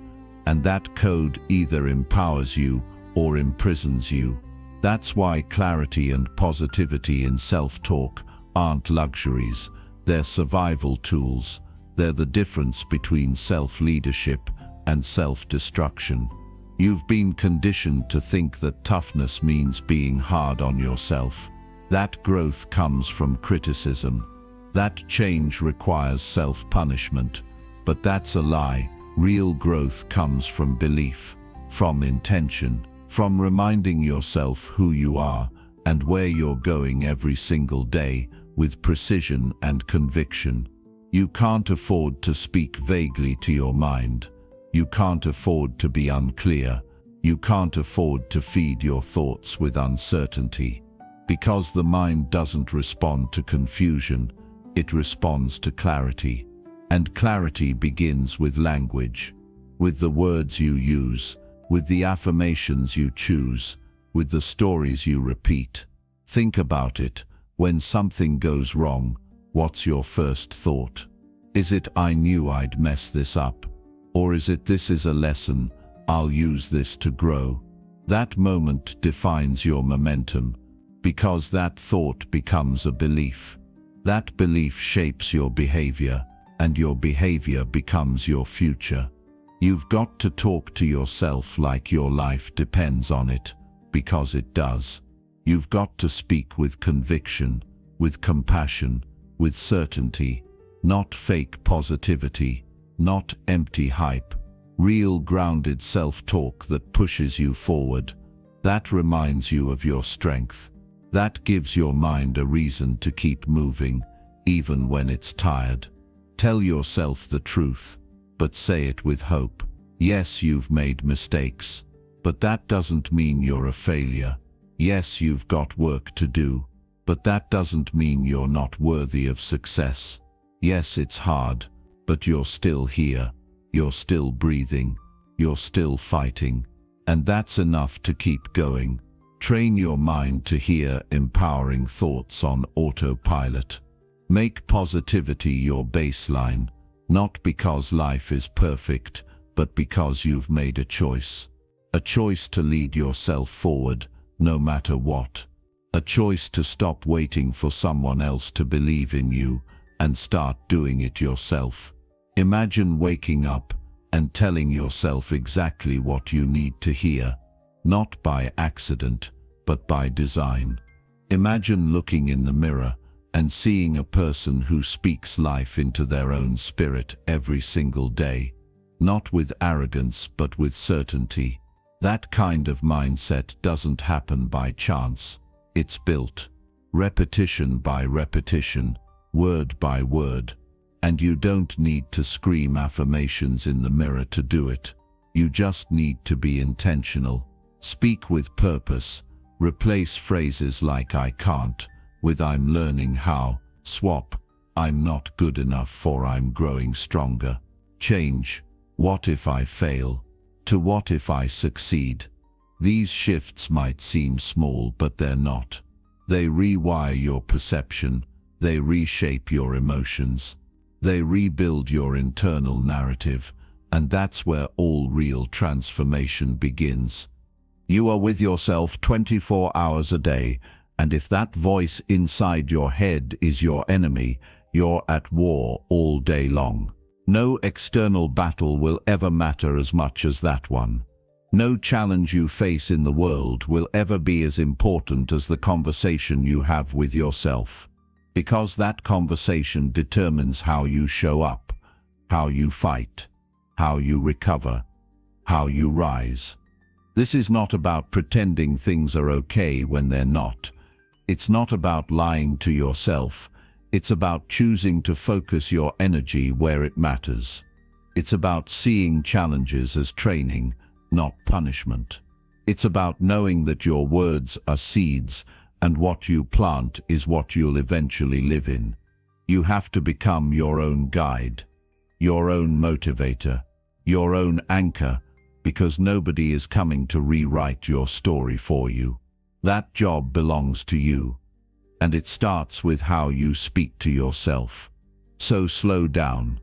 And that code either empowers you or imprisons you. That's why clarity and positivity in self-talk aren't luxuries, they're survival tools. They're the difference between self-leadership and self-destruction. You've been conditioned to think that toughness means being hard on yourself. That growth comes from criticism. That change requires self-punishment. But that's a lie. Real growth comes from belief, from intention, from reminding yourself who you are and where you're going every single day with precision and conviction. You can't afford to speak vaguely to your mind. You can't afford to be unclear. You can't afford to feed your thoughts with uncertainty. Because the mind doesn't respond to confusion, it responds to clarity. And clarity begins with language, with the words you use, with the affirmations you choose, with the stories you repeat. Think about it. When something goes wrong, what's your first thought? Is it, "I knew I'd mess this up"? Or is it, "This is a lesson, I'll use this to grow"? That moment defines your momentum, because that thought becomes a belief. That belief shapes your behavior, and your behavior becomes your future. You've got to talk to yourself like your life depends on it, because it does. You've got to speak with conviction, with compassion, with certainty, not fake positivity, not empty hype. Real grounded self-talk that pushes you forward. That reminds you of your strength. That gives your mind a reason to keep moving, even when it's tired. Tell yourself the truth, but say it with hope. Yes, you've made mistakes, but that doesn't mean you're a failure. Yes, you've got work to do, but that doesn't mean you're not worthy of success. Yes, it's hard, but you're still here. You're still breathing. You're still fighting. And that's enough to keep going. Train your mind to hear empowering thoughts on autopilot. Make positivity your baseline, not because life is perfect, but because you've made a choice. A choice to lead yourself forward, no matter what. A choice to stop waiting for someone else to believe in you and start doing it yourself. Imagine waking up and telling yourself exactly what you need to hear, not by accident, but by design. Imagine looking in the mirror and seeing a person who speaks life into their own spirit every single day, not with arrogance but with certainty. That kind of mindset doesn't happen by chance. It's built, repetition by repetition, word by word. And you don't need to scream affirmations in the mirror to do it. You just need to be intentional. Speak with purpose. Replace phrases like "I can't" with "I'm learning how." Swap I'm not good enough or I'm growing stronger. Change, what if I fail, to what if I succeed. These shifts might seem small, but they're not. They rewire your perception, they reshape your emotions, they rebuild your internal narrative, and that's where all real transformation begins. You are with yourself 24 hours a day, and if that voice inside your head is your enemy, you're at war all day long. No external battle will ever matter as much as that one. No challenge you face in the world will ever be as important as the conversation you have with yourself. Because that conversation determines how you show up, how you fight, how you recover, how you rise. This is not about pretending things are okay when they're not. It's not about lying to yourself. It's about choosing to focus your energy where it matters. It's about seeing challenges as training, not punishment. It's about knowing that your words are seeds, and what you plant is what you'll eventually live in. You have to become your own guide, your own motivator, your own anchor, because nobody is coming to rewrite your story for you. That job belongs to you, and it starts with how you speak to yourself. So slow down,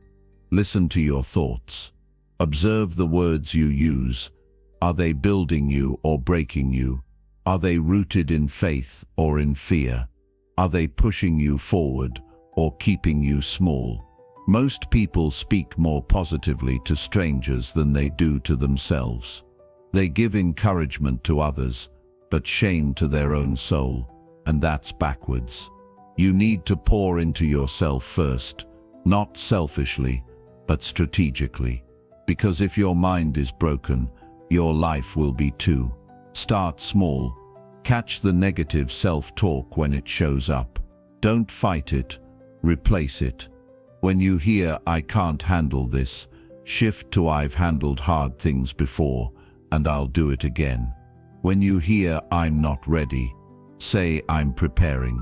listen to your thoughts, observe the words you use. Are they building you or breaking you? Are they rooted in faith or in fear? Are they pushing you forward or keeping you small? Most people speak more positively to strangers than they do to themselves. They give encouragement to others, but shame to their own soul, and that's backwards. You need to pour into yourself first, not selfishly, but strategically. Because if your mind is broken, your life will be too. Start small. Catch the negative self-talk when it shows up. Don't fight it, replace it. When you hear, "I can't handle this," shift to "I've handled hard things before, and I'll do it again." When you hear, "I'm not ready," say, "I'm preparing."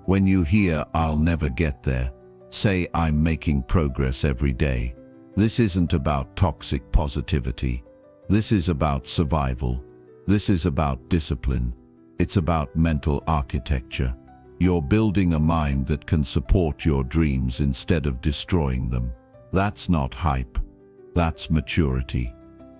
When you hear, "I'll never get there," say, "I'm making progress every day." This isn't about toxic positivity. This is about survival. This is about discipline. It's about mental architecture. You're building a mind that can support your dreams instead of destroying them. That's not hype. That's maturity.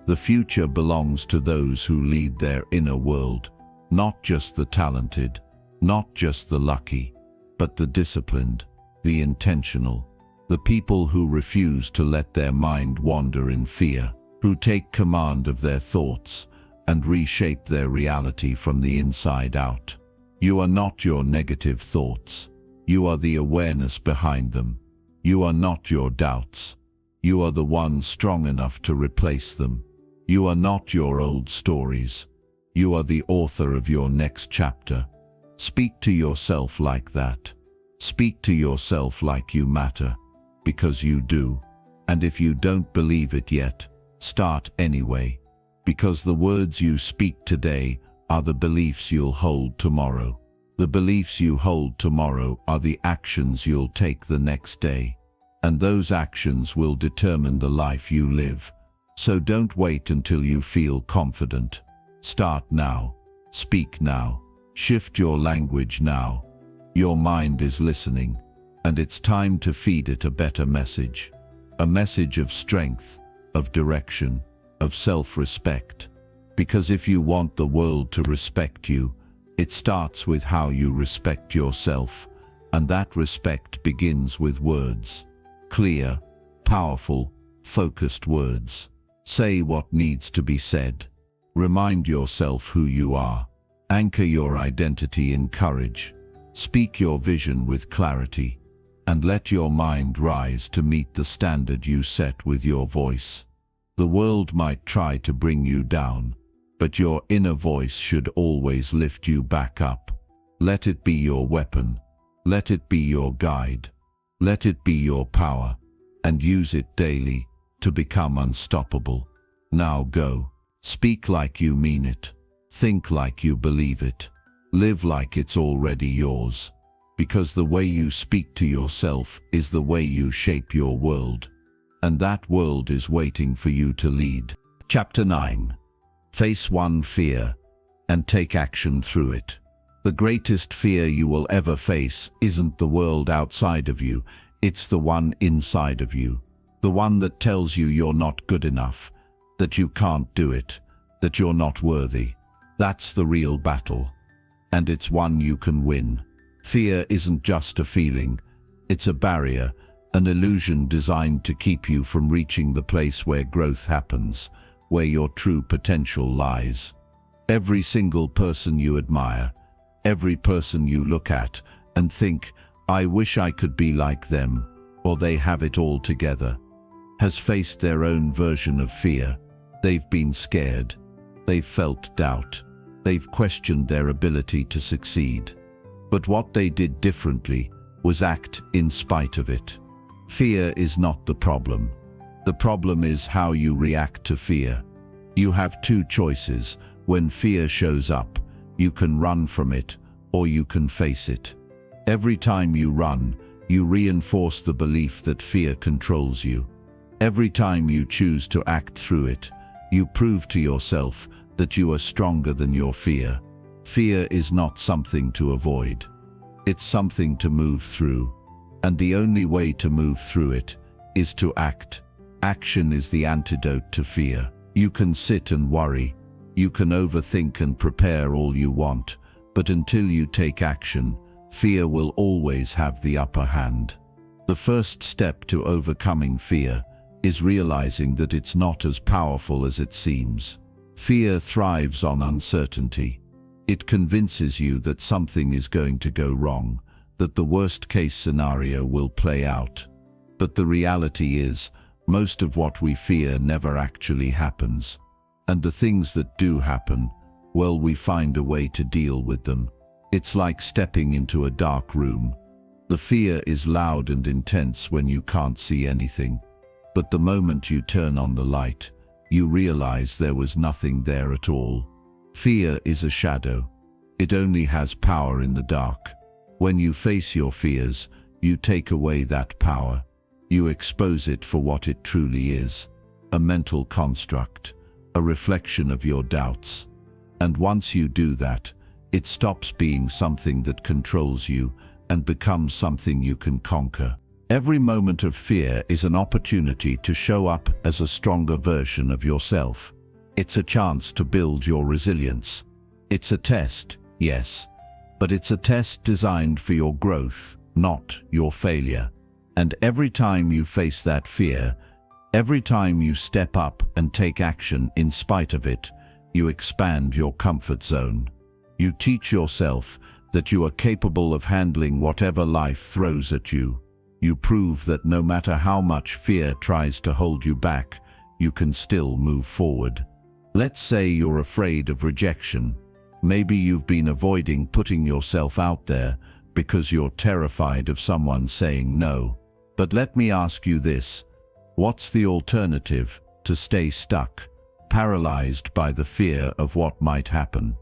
The future belongs to those who lead their inner world, not just the talented, not just the lucky, but the disciplined, the intentional, the people who refuse to let their mind wander in fear, who take command of their thoughts and reshape their reality from the inside out. You are not your negative thoughts. You are the awareness behind them. You are not your doubts. You are the one strong enough to replace them. You are not your old stories. You are the author of your next chapter. Speak to yourself like that. Speak to yourself like you matter, because you do. And if you don't believe it yet, start anyway. Because the words you speak today are the beliefs you'll hold tomorrow. The beliefs you hold tomorrow are the actions you'll take the next day. And those actions will determine the life you live. So don't wait until you feel confident. Start now. Speak now. Shift your language now. Your mind is listening, and it's time to feed it a better message. A message of strength, of direction, of self-respect. Because if you want the world to respect you, it starts with how you respect yourself, and that respect begins with words. Clear, powerful, focused words. Say what needs to be said. Remind yourself who you are. Anchor your identity in courage. Speak your vision with clarity, and let your mind rise to meet the standard you set with your voice. The world might try to bring you down, but your inner voice should always lift you back up. Let it be your weapon. Let it be your guide. Let it be your power, and use it daily to become unstoppable. Now go. Speak like you mean it. Think like you believe it. Live like it's already yours. Because the way you speak to yourself is the way you shape your world. And that world is waiting for you to lead. Chapter 9. Face one fear and take action through it. The greatest fear you will ever face isn't the world outside of you, it's the one inside of you. The one that tells you you're not good enough, that you can't do it, that you're not worthy. That's the real battle. And it's one you can win. Fear isn't just a feeling, it's a barrier, an illusion designed to keep you from reaching the place where growth happens, where your true potential lies. Every single person you admire, every person you look at and think, I wish I could be like them, or they have it all together, has faced their own version of fear. They've been scared. They've felt doubt. They've questioned their ability to succeed. But what they did differently was act in spite of it. Fear is not the problem. The problem is how you react to fear. You have two choices. When fear shows up, you can run from it, or you can face it. Every time you run, you reinforce the belief that fear controls you. Every time you choose to act through it, you prove to yourself that you are stronger than your fear. Fear is not something to avoid. It's something to move through. And the only way to move through it is to act. Action is the antidote to fear. You can sit and worry. You can overthink and prepare all you want. But until you take action, fear will always have the upper hand. The first step to overcoming fear is realizing that it's not as powerful as it seems. Fear thrives on uncertainty. It convinces you that something is going to go wrong, that the worst-case scenario will play out. But the reality is, most of what we fear never actually happens. And the things that do happen, well, we find a way to deal with them. It's like stepping into a dark room. The fear is loud and intense when you can't see anything. But the moment you turn on the light, you realize there was nothing there at all. Fear is a shadow. It only has power in the dark. When you face your fears, you take away that power. You expose it for what it truly is, a mental construct, a reflection of your doubts. And once you do that, it stops being something that controls you and becomes something you can conquer. Every moment of fear is an opportunity to show up as a stronger version of yourself. It's a chance to build your resilience. It's a test, yes, but it's a test designed for your growth, not your failure. And every time you face that fear, every time you step up and take action in spite of it, you expand your comfort zone. You teach yourself that you are capable of handling whatever life throws at you. You prove that no matter how much fear tries to hold you back, you can still move forward. Let's say you're afraid of rejection. Maybe you've been avoiding putting yourself out there because you're terrified of someone saying no. But let me ask you this. What's the alternative to stay stuck, paralyzed by the fear of what might happen?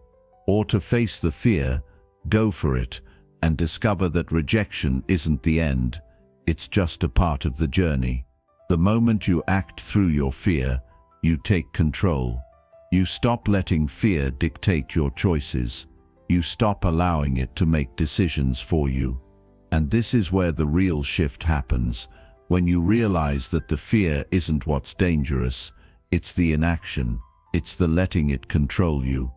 Or to face the fear, go for it, and discover that rejection isn't the end. It's just a part of the journey. The moment you act through your fear, you take control. You stop letting fear dictate your choices. You stop allowing it to make decisions for you. And this is where the real shift happens, when you realize that the fear isn't what's dangerous, it's the inaction, it's the letting it control you,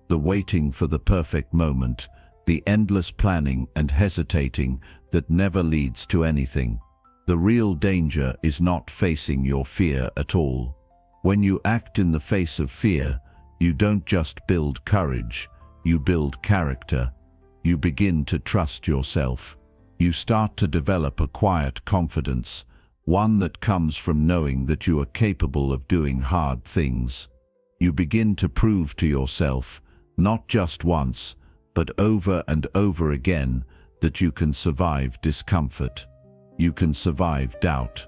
the waiting for the perfect moment, the endless planning and hesitating that never leads to anything. The real danger is not facing your fear at all. When you act in the face of fear, you don't just build courage, you build character. You begin to trust yourself. You start to develop a quiet confidence, one that comes from knowing that you are capable of doing hard things. You begin to prove to yourself, not just once, but over and over again, that you can survive discomfort. You can survive doubt.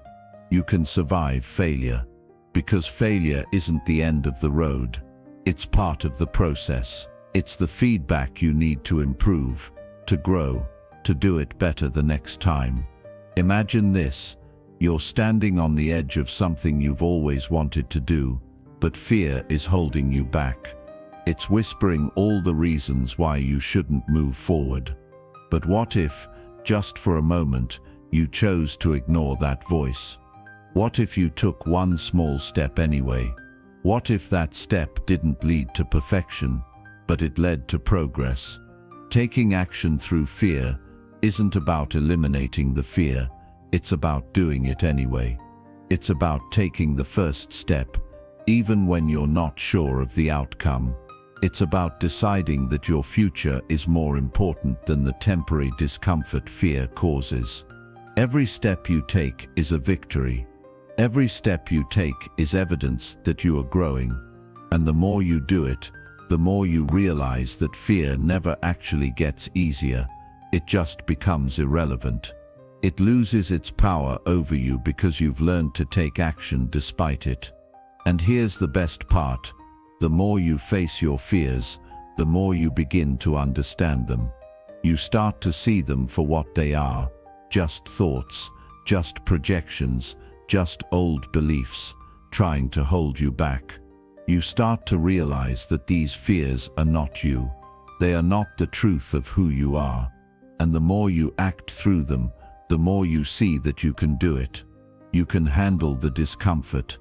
You can survive failure. Because failure isn't the end of the road. It's part of the process. It's the feedback you need to improve, to grow, to do it better the next time. Imagine this. You're standing on the edge of something you've always wanted to do, but fear is holding you back. It's whispering all the reasons why you shouldn't move forward. But what if, just for a moment, you chose to ignore that voice? What if you took one small step anyway? What if that step didn't lead to perfection, but it led to progress? Taking action through fear isn't about eliminating the fear, it's about doing it anyway. It's about taking the first step, even when you're not sure of the outcome. It's about deciding that your future is more important than the temporary discomfort fear causes. Every step you take is a victory. Every step you take is evidence that you are growing. And the more you do it, the more you realize that fear never actually gets easier. It just becomes irrelevant. It loses its power over you because you've learned to take action despite it. And here's the best part. The more you face your fears, the more you begin to understand them. You start to see them for what they are. Just thoughts, just projections, just old beliefs, trying to hold you back. You start to realize that these fears are not you. They are not the truth of who you are. And the more you act through them, the more you see that you can do it. You can handle the discomfort.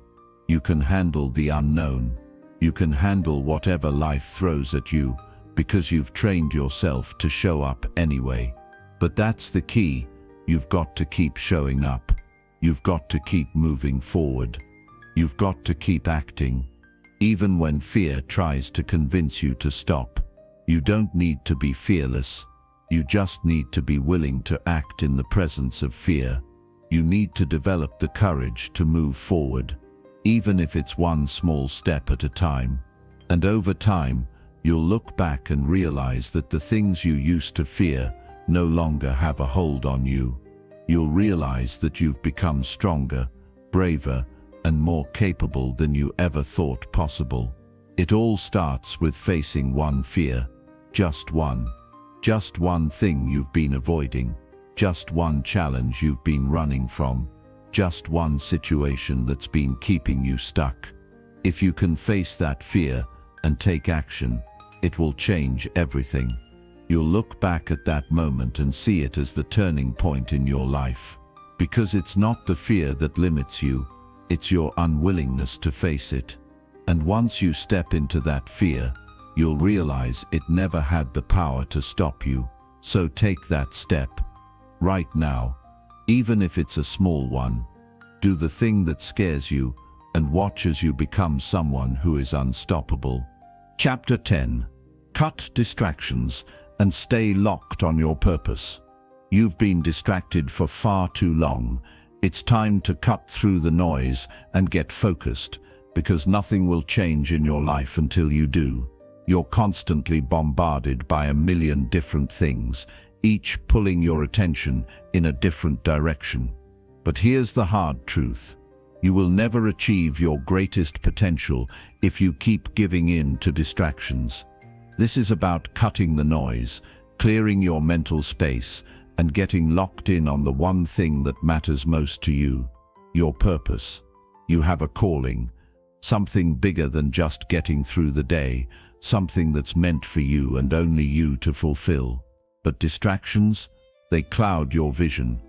You can handle the unknown. You can handle whatever life throws at you, because you've trained yourself to show up anyway. But that's the key. You've got to keep showing up. You've got to keep moving forward. You've got to keep acting. Even when fear tries to convince you to stop. You don't need to be fearless. You just need to be willing to act in the presence of fear. You need to develop the courage to move forward, even if it's one small step at a time. And over time, you'll look back and realize that the things you used to fear no longer have a hold on you. You'll realize that you've become stronger, braver, and more capable than you ever thought possible. It all starts with facing one fear. Just one. Just one thing you've been avoiding. Just one challenge you've been running from. Just one situation that's been keeping you stuck. If you can face that fear and take action, it will change everything. You'll look back at that moment and see it as the turning point in your life. Because it's not the fear that limits you, it's your unwillingness to face it. And once you step into that fear, you'll realize it never had the power to stop you. So take that step. Right now. Even if it's a small one. Do the thing that scares you, and watch as you become someone who is unstoppable. Chapter 10. Cut distractions and stay locked on your purpose. You've been distracted for far too long. It's time to cut through the noise and get focused, because nothing will change in your life until you do. You're constantly bombarded by a million different things, each pulling your attention in a different direction. But here's the hard truth. You will never achieve your greatest potential if you keep giving in to distractions. This is about cutting the noise, clearing your mental space, and getting locked in on the one thing that matters most to you, your purpose. You have a calling, something bigger than just getting through the day, something that's meant for you and only you to fulfill. But distractions, they cloud your vision,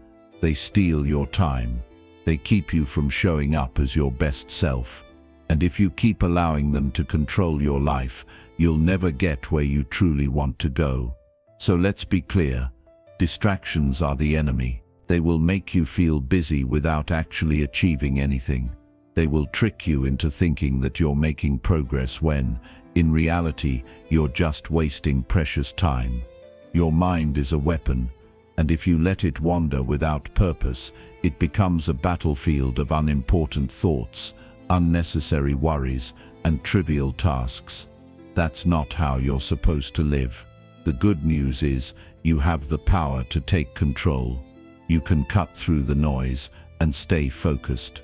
they steal your time, they keep you from showing up as your best self. And if you keep allowing them to control your life, you'll never get where you truly want to go. So let's be clear, distractions are the enemy. They will make you feel busy without actually achieving anything. They will trick you into thinking that you're making progress when, in reality, you're just wasting precious time. Your mind is a weapon, and if you let it wander without purpose, it becomes a battlefield of unimportant thoughts, unnecessary worries, and trivial tasks. That's not how you're supposed to live. The good news is, you have the power to take control. You can cut through the noise and stay focused.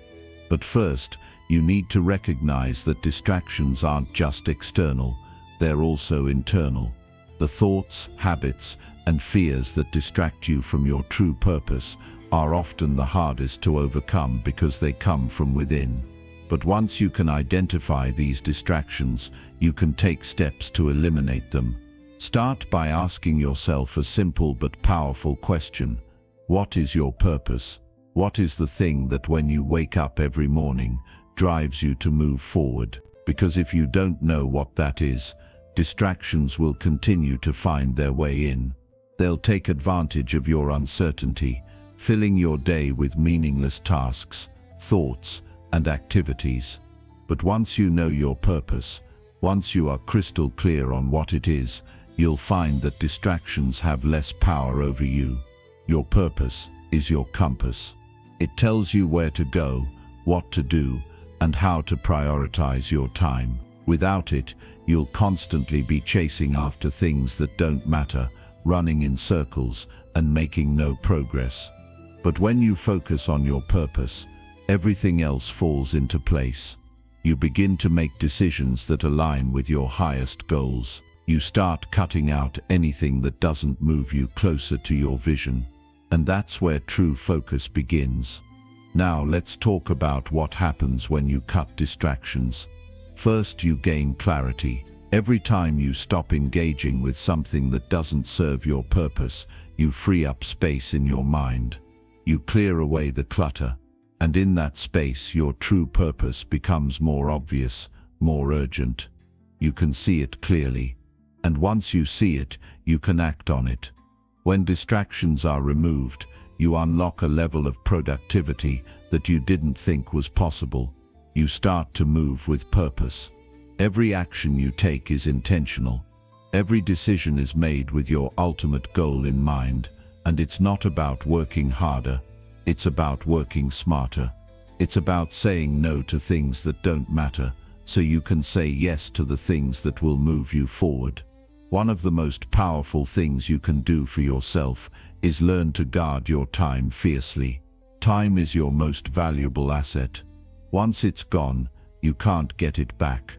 But first, you need to recognize that distractions aren't just external, they're also internal. The thoughts, habits, And fears that distract you from your true purpose are often the hardest to overcome because they come from within. But once you can identify these distractions, you can take steps to eliminate them. Start by asking yourself a simple but powerful question. What is your purpose? What is the thing that when you wake up every morning drives you to move forward? Because if you don't know what that is, distractions will continue to find their way in. They'll take advantage of your uncertainty, filling your day with meaningless tasks, thoughts, and activities. But once you know your purpose, once you are crystal clear on what it is, you'll find that distractions have less power over you. Your purpose is your compass. It tells you where to go, what to do, and how to prioritize your time. Without it, you'll constantly be chasing after things that don't matter, running in circles and making no progress. But when you focus on your purpose, everything else falls into place. You begin to make decisions that align with your highest goals. You start cutting out anything that doesn't move you closer to your vision. And that's where true focus begins. Now let's talk about what happens when you cut distractions. First, you gain clarity. Every time you stop engaging with something that doesn't serve your purpose, you free up space in your mind. You clear away the clutter, and in that space your true purpose becomes more obvious, more urgent. You can see it clearly, and once you see it, you can act on it. When distractions are removed, you unlock a level of productivity that you didn't think was possible. You start to move with purpose. Every action you take is intentional. Every decision is made with your ultimate goal in mind, and it's not about working harder, it's about working smarter. It's about saying no to things that don't matter, so you can say yes to the things that will move you forward. One of the most powerful things you can do for yourself is learn to guard your time fiercely. Time is your most valuable asset. Once it's gone, you can't get it back.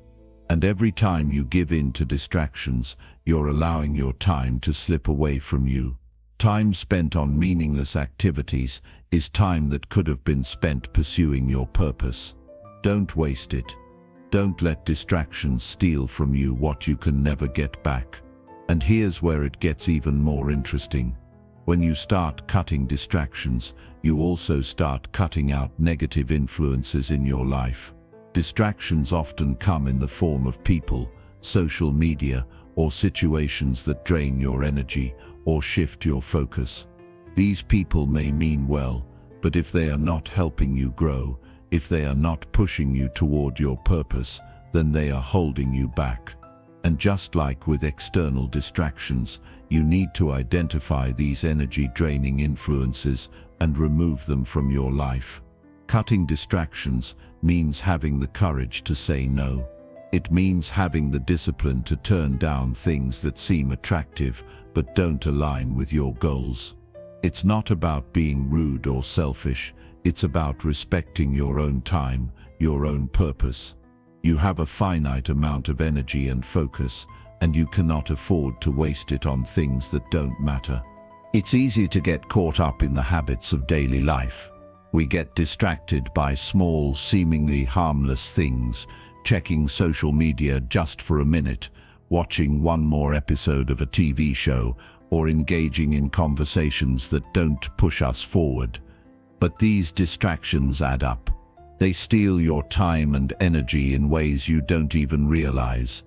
And every time you give in to distractions, you're allowing your time to slip away from you. Time spent on meaningless activities is time that could have been spent pursuing your purpose. Don't waste it. Don't let distractions steal from you what you can never get back. And here's where it gets even more interesting. When you start cutting distractions, you also start cutting out negative influences in your life. Distractions often come in the form of people, social media, or situations that drain your energy or shift your focus. These people may mean well, but if they are not helping you grow, if they are not pushing you toward your purpose, then they are holding you back. And just like with external distractions, you need to identify these energy-draining influences and remove them from your life. Cutting distractions means having the courage to say no. It means having the discipline to turn down things that seem attractive but don't align with your goals. It's not about being rude or selfish, it's about respecting your own time, your own purpose. You have a finite amount of energy and focus, and you cannot afford to waste it on things that don't matter. It's easy to get caught up in the habits of daily life. We get distracted by small, seemingly harmless things, checking social media just for a minute, watching one more episode of a TV show, or engaging in conversations that don't push us forward. But these distractions add up. They steal your time and energy in ways you don't even realize.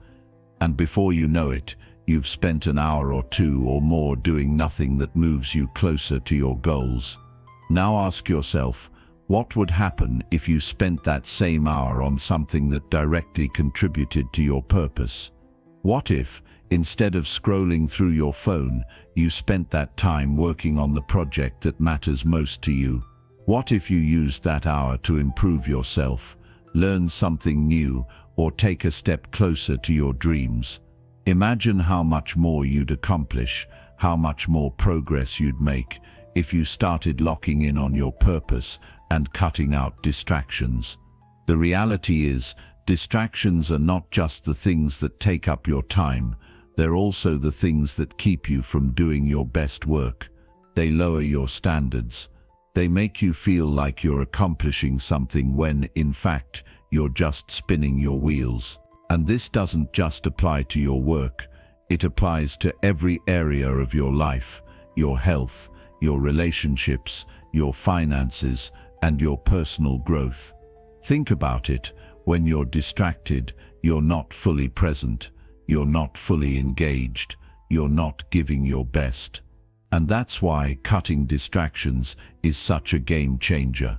And before you know it, you've spent an hour or two or more doing nothing that moves you closer to your goals. Now ask yourself, what would happen if you spent that same hour on something that directly contributed to your purpose? What if, instead of scrolling through your phone, you spent that time working on the project that matters most to you? What if you used that hour to improve yourself, learn something new, or take a step closer to your dreams? Imagine how much more you'd accomplish, how much more progress you'd make if you started locking in on your purpose and cutting out distractions. The reality is, distractions are not just the things that take up your time, They're also the things that keep you from doing your best work. They lower your standards. They make you feel like you're accomplishing something when, in fact, you're just spinning your wheels. And this doesn't just apply to your work. It applies to every area of your life, your health, your relationships, your finances, and your personal growth. Think about it. When you're distracted, you're not fully present. You're not fully engaged. You're not giving your best. And that's why cutting distractions is such a game changer.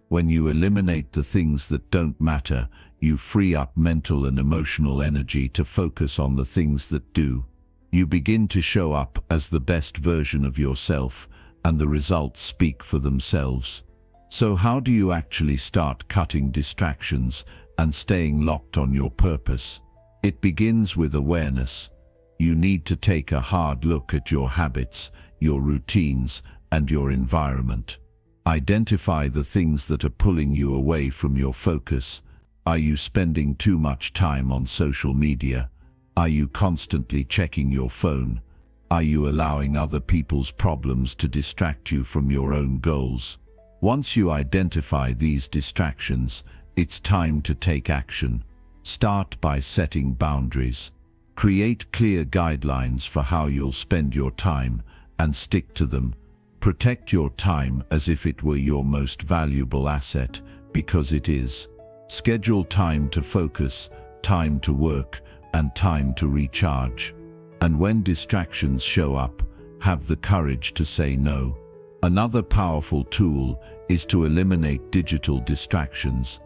When you eliminate the things that don't matter, you free up mental and emotional energy to focus on the things that do. You begin to show up as the best version of yourself, and the results speak for themselves. So how do you actually start cutting distractions and staying locked on your purpose? It begins with awareness. You need to take a hard look at your habits, your routines, and your environment. Identify the things that are pulling you away from your focus. Are you spending too much time on social media? Are you constantly checking your phone? Are you allowing other people's problems to distract you from your own goals? Once you identify these distractions, it's time to take action. Start by setting boundaries. Create clear guidelines for how you'll spend your time and stick to them. Protect your time as if it were your most valuable asset, because it is. Schedule time to focus, time to work, and time to recharge. And when distractions show up, have the courage to say no. Another powerful tool is to eliminate digital distractions.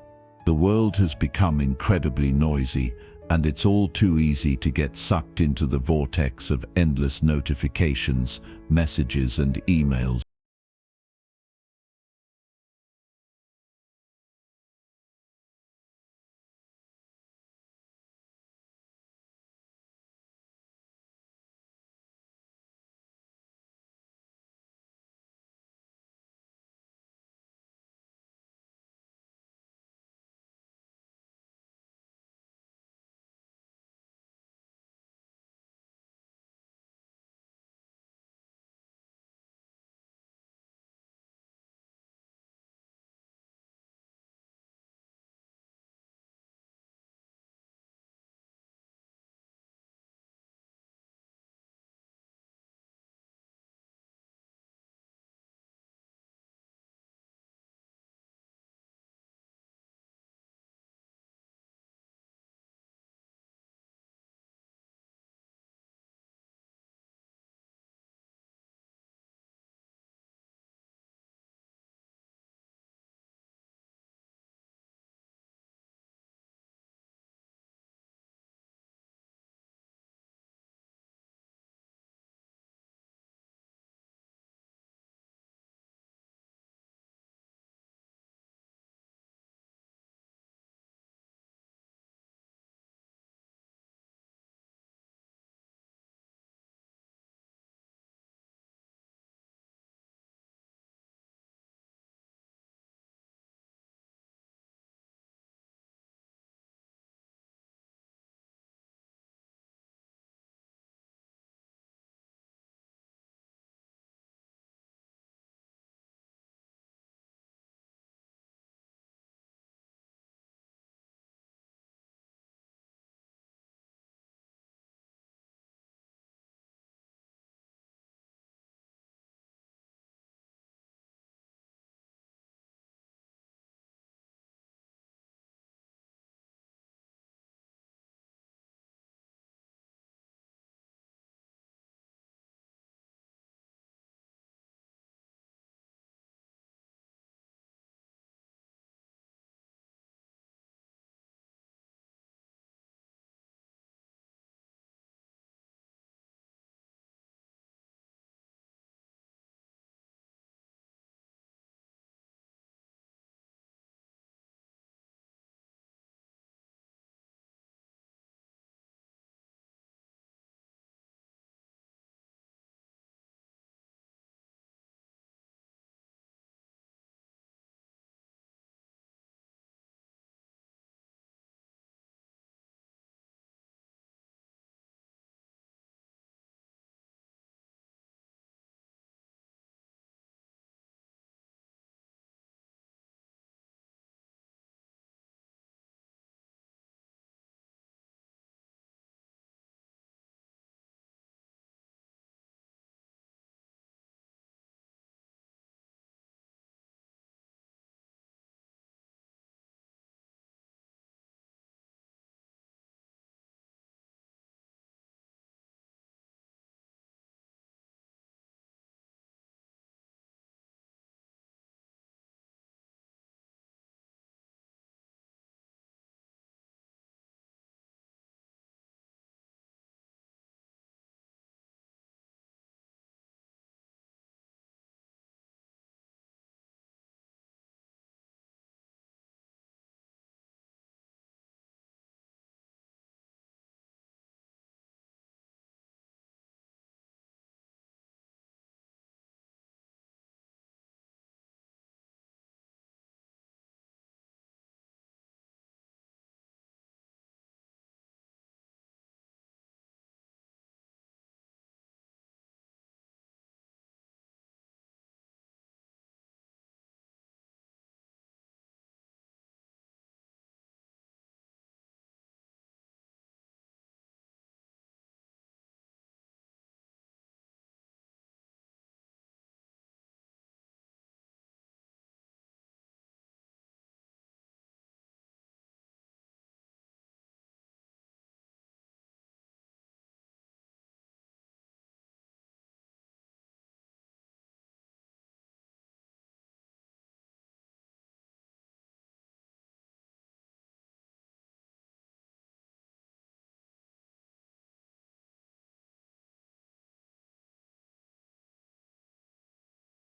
The world has become incredibly noisy, and it's all too easy to get sucked into the vortex of endless notifications, messages, and emails.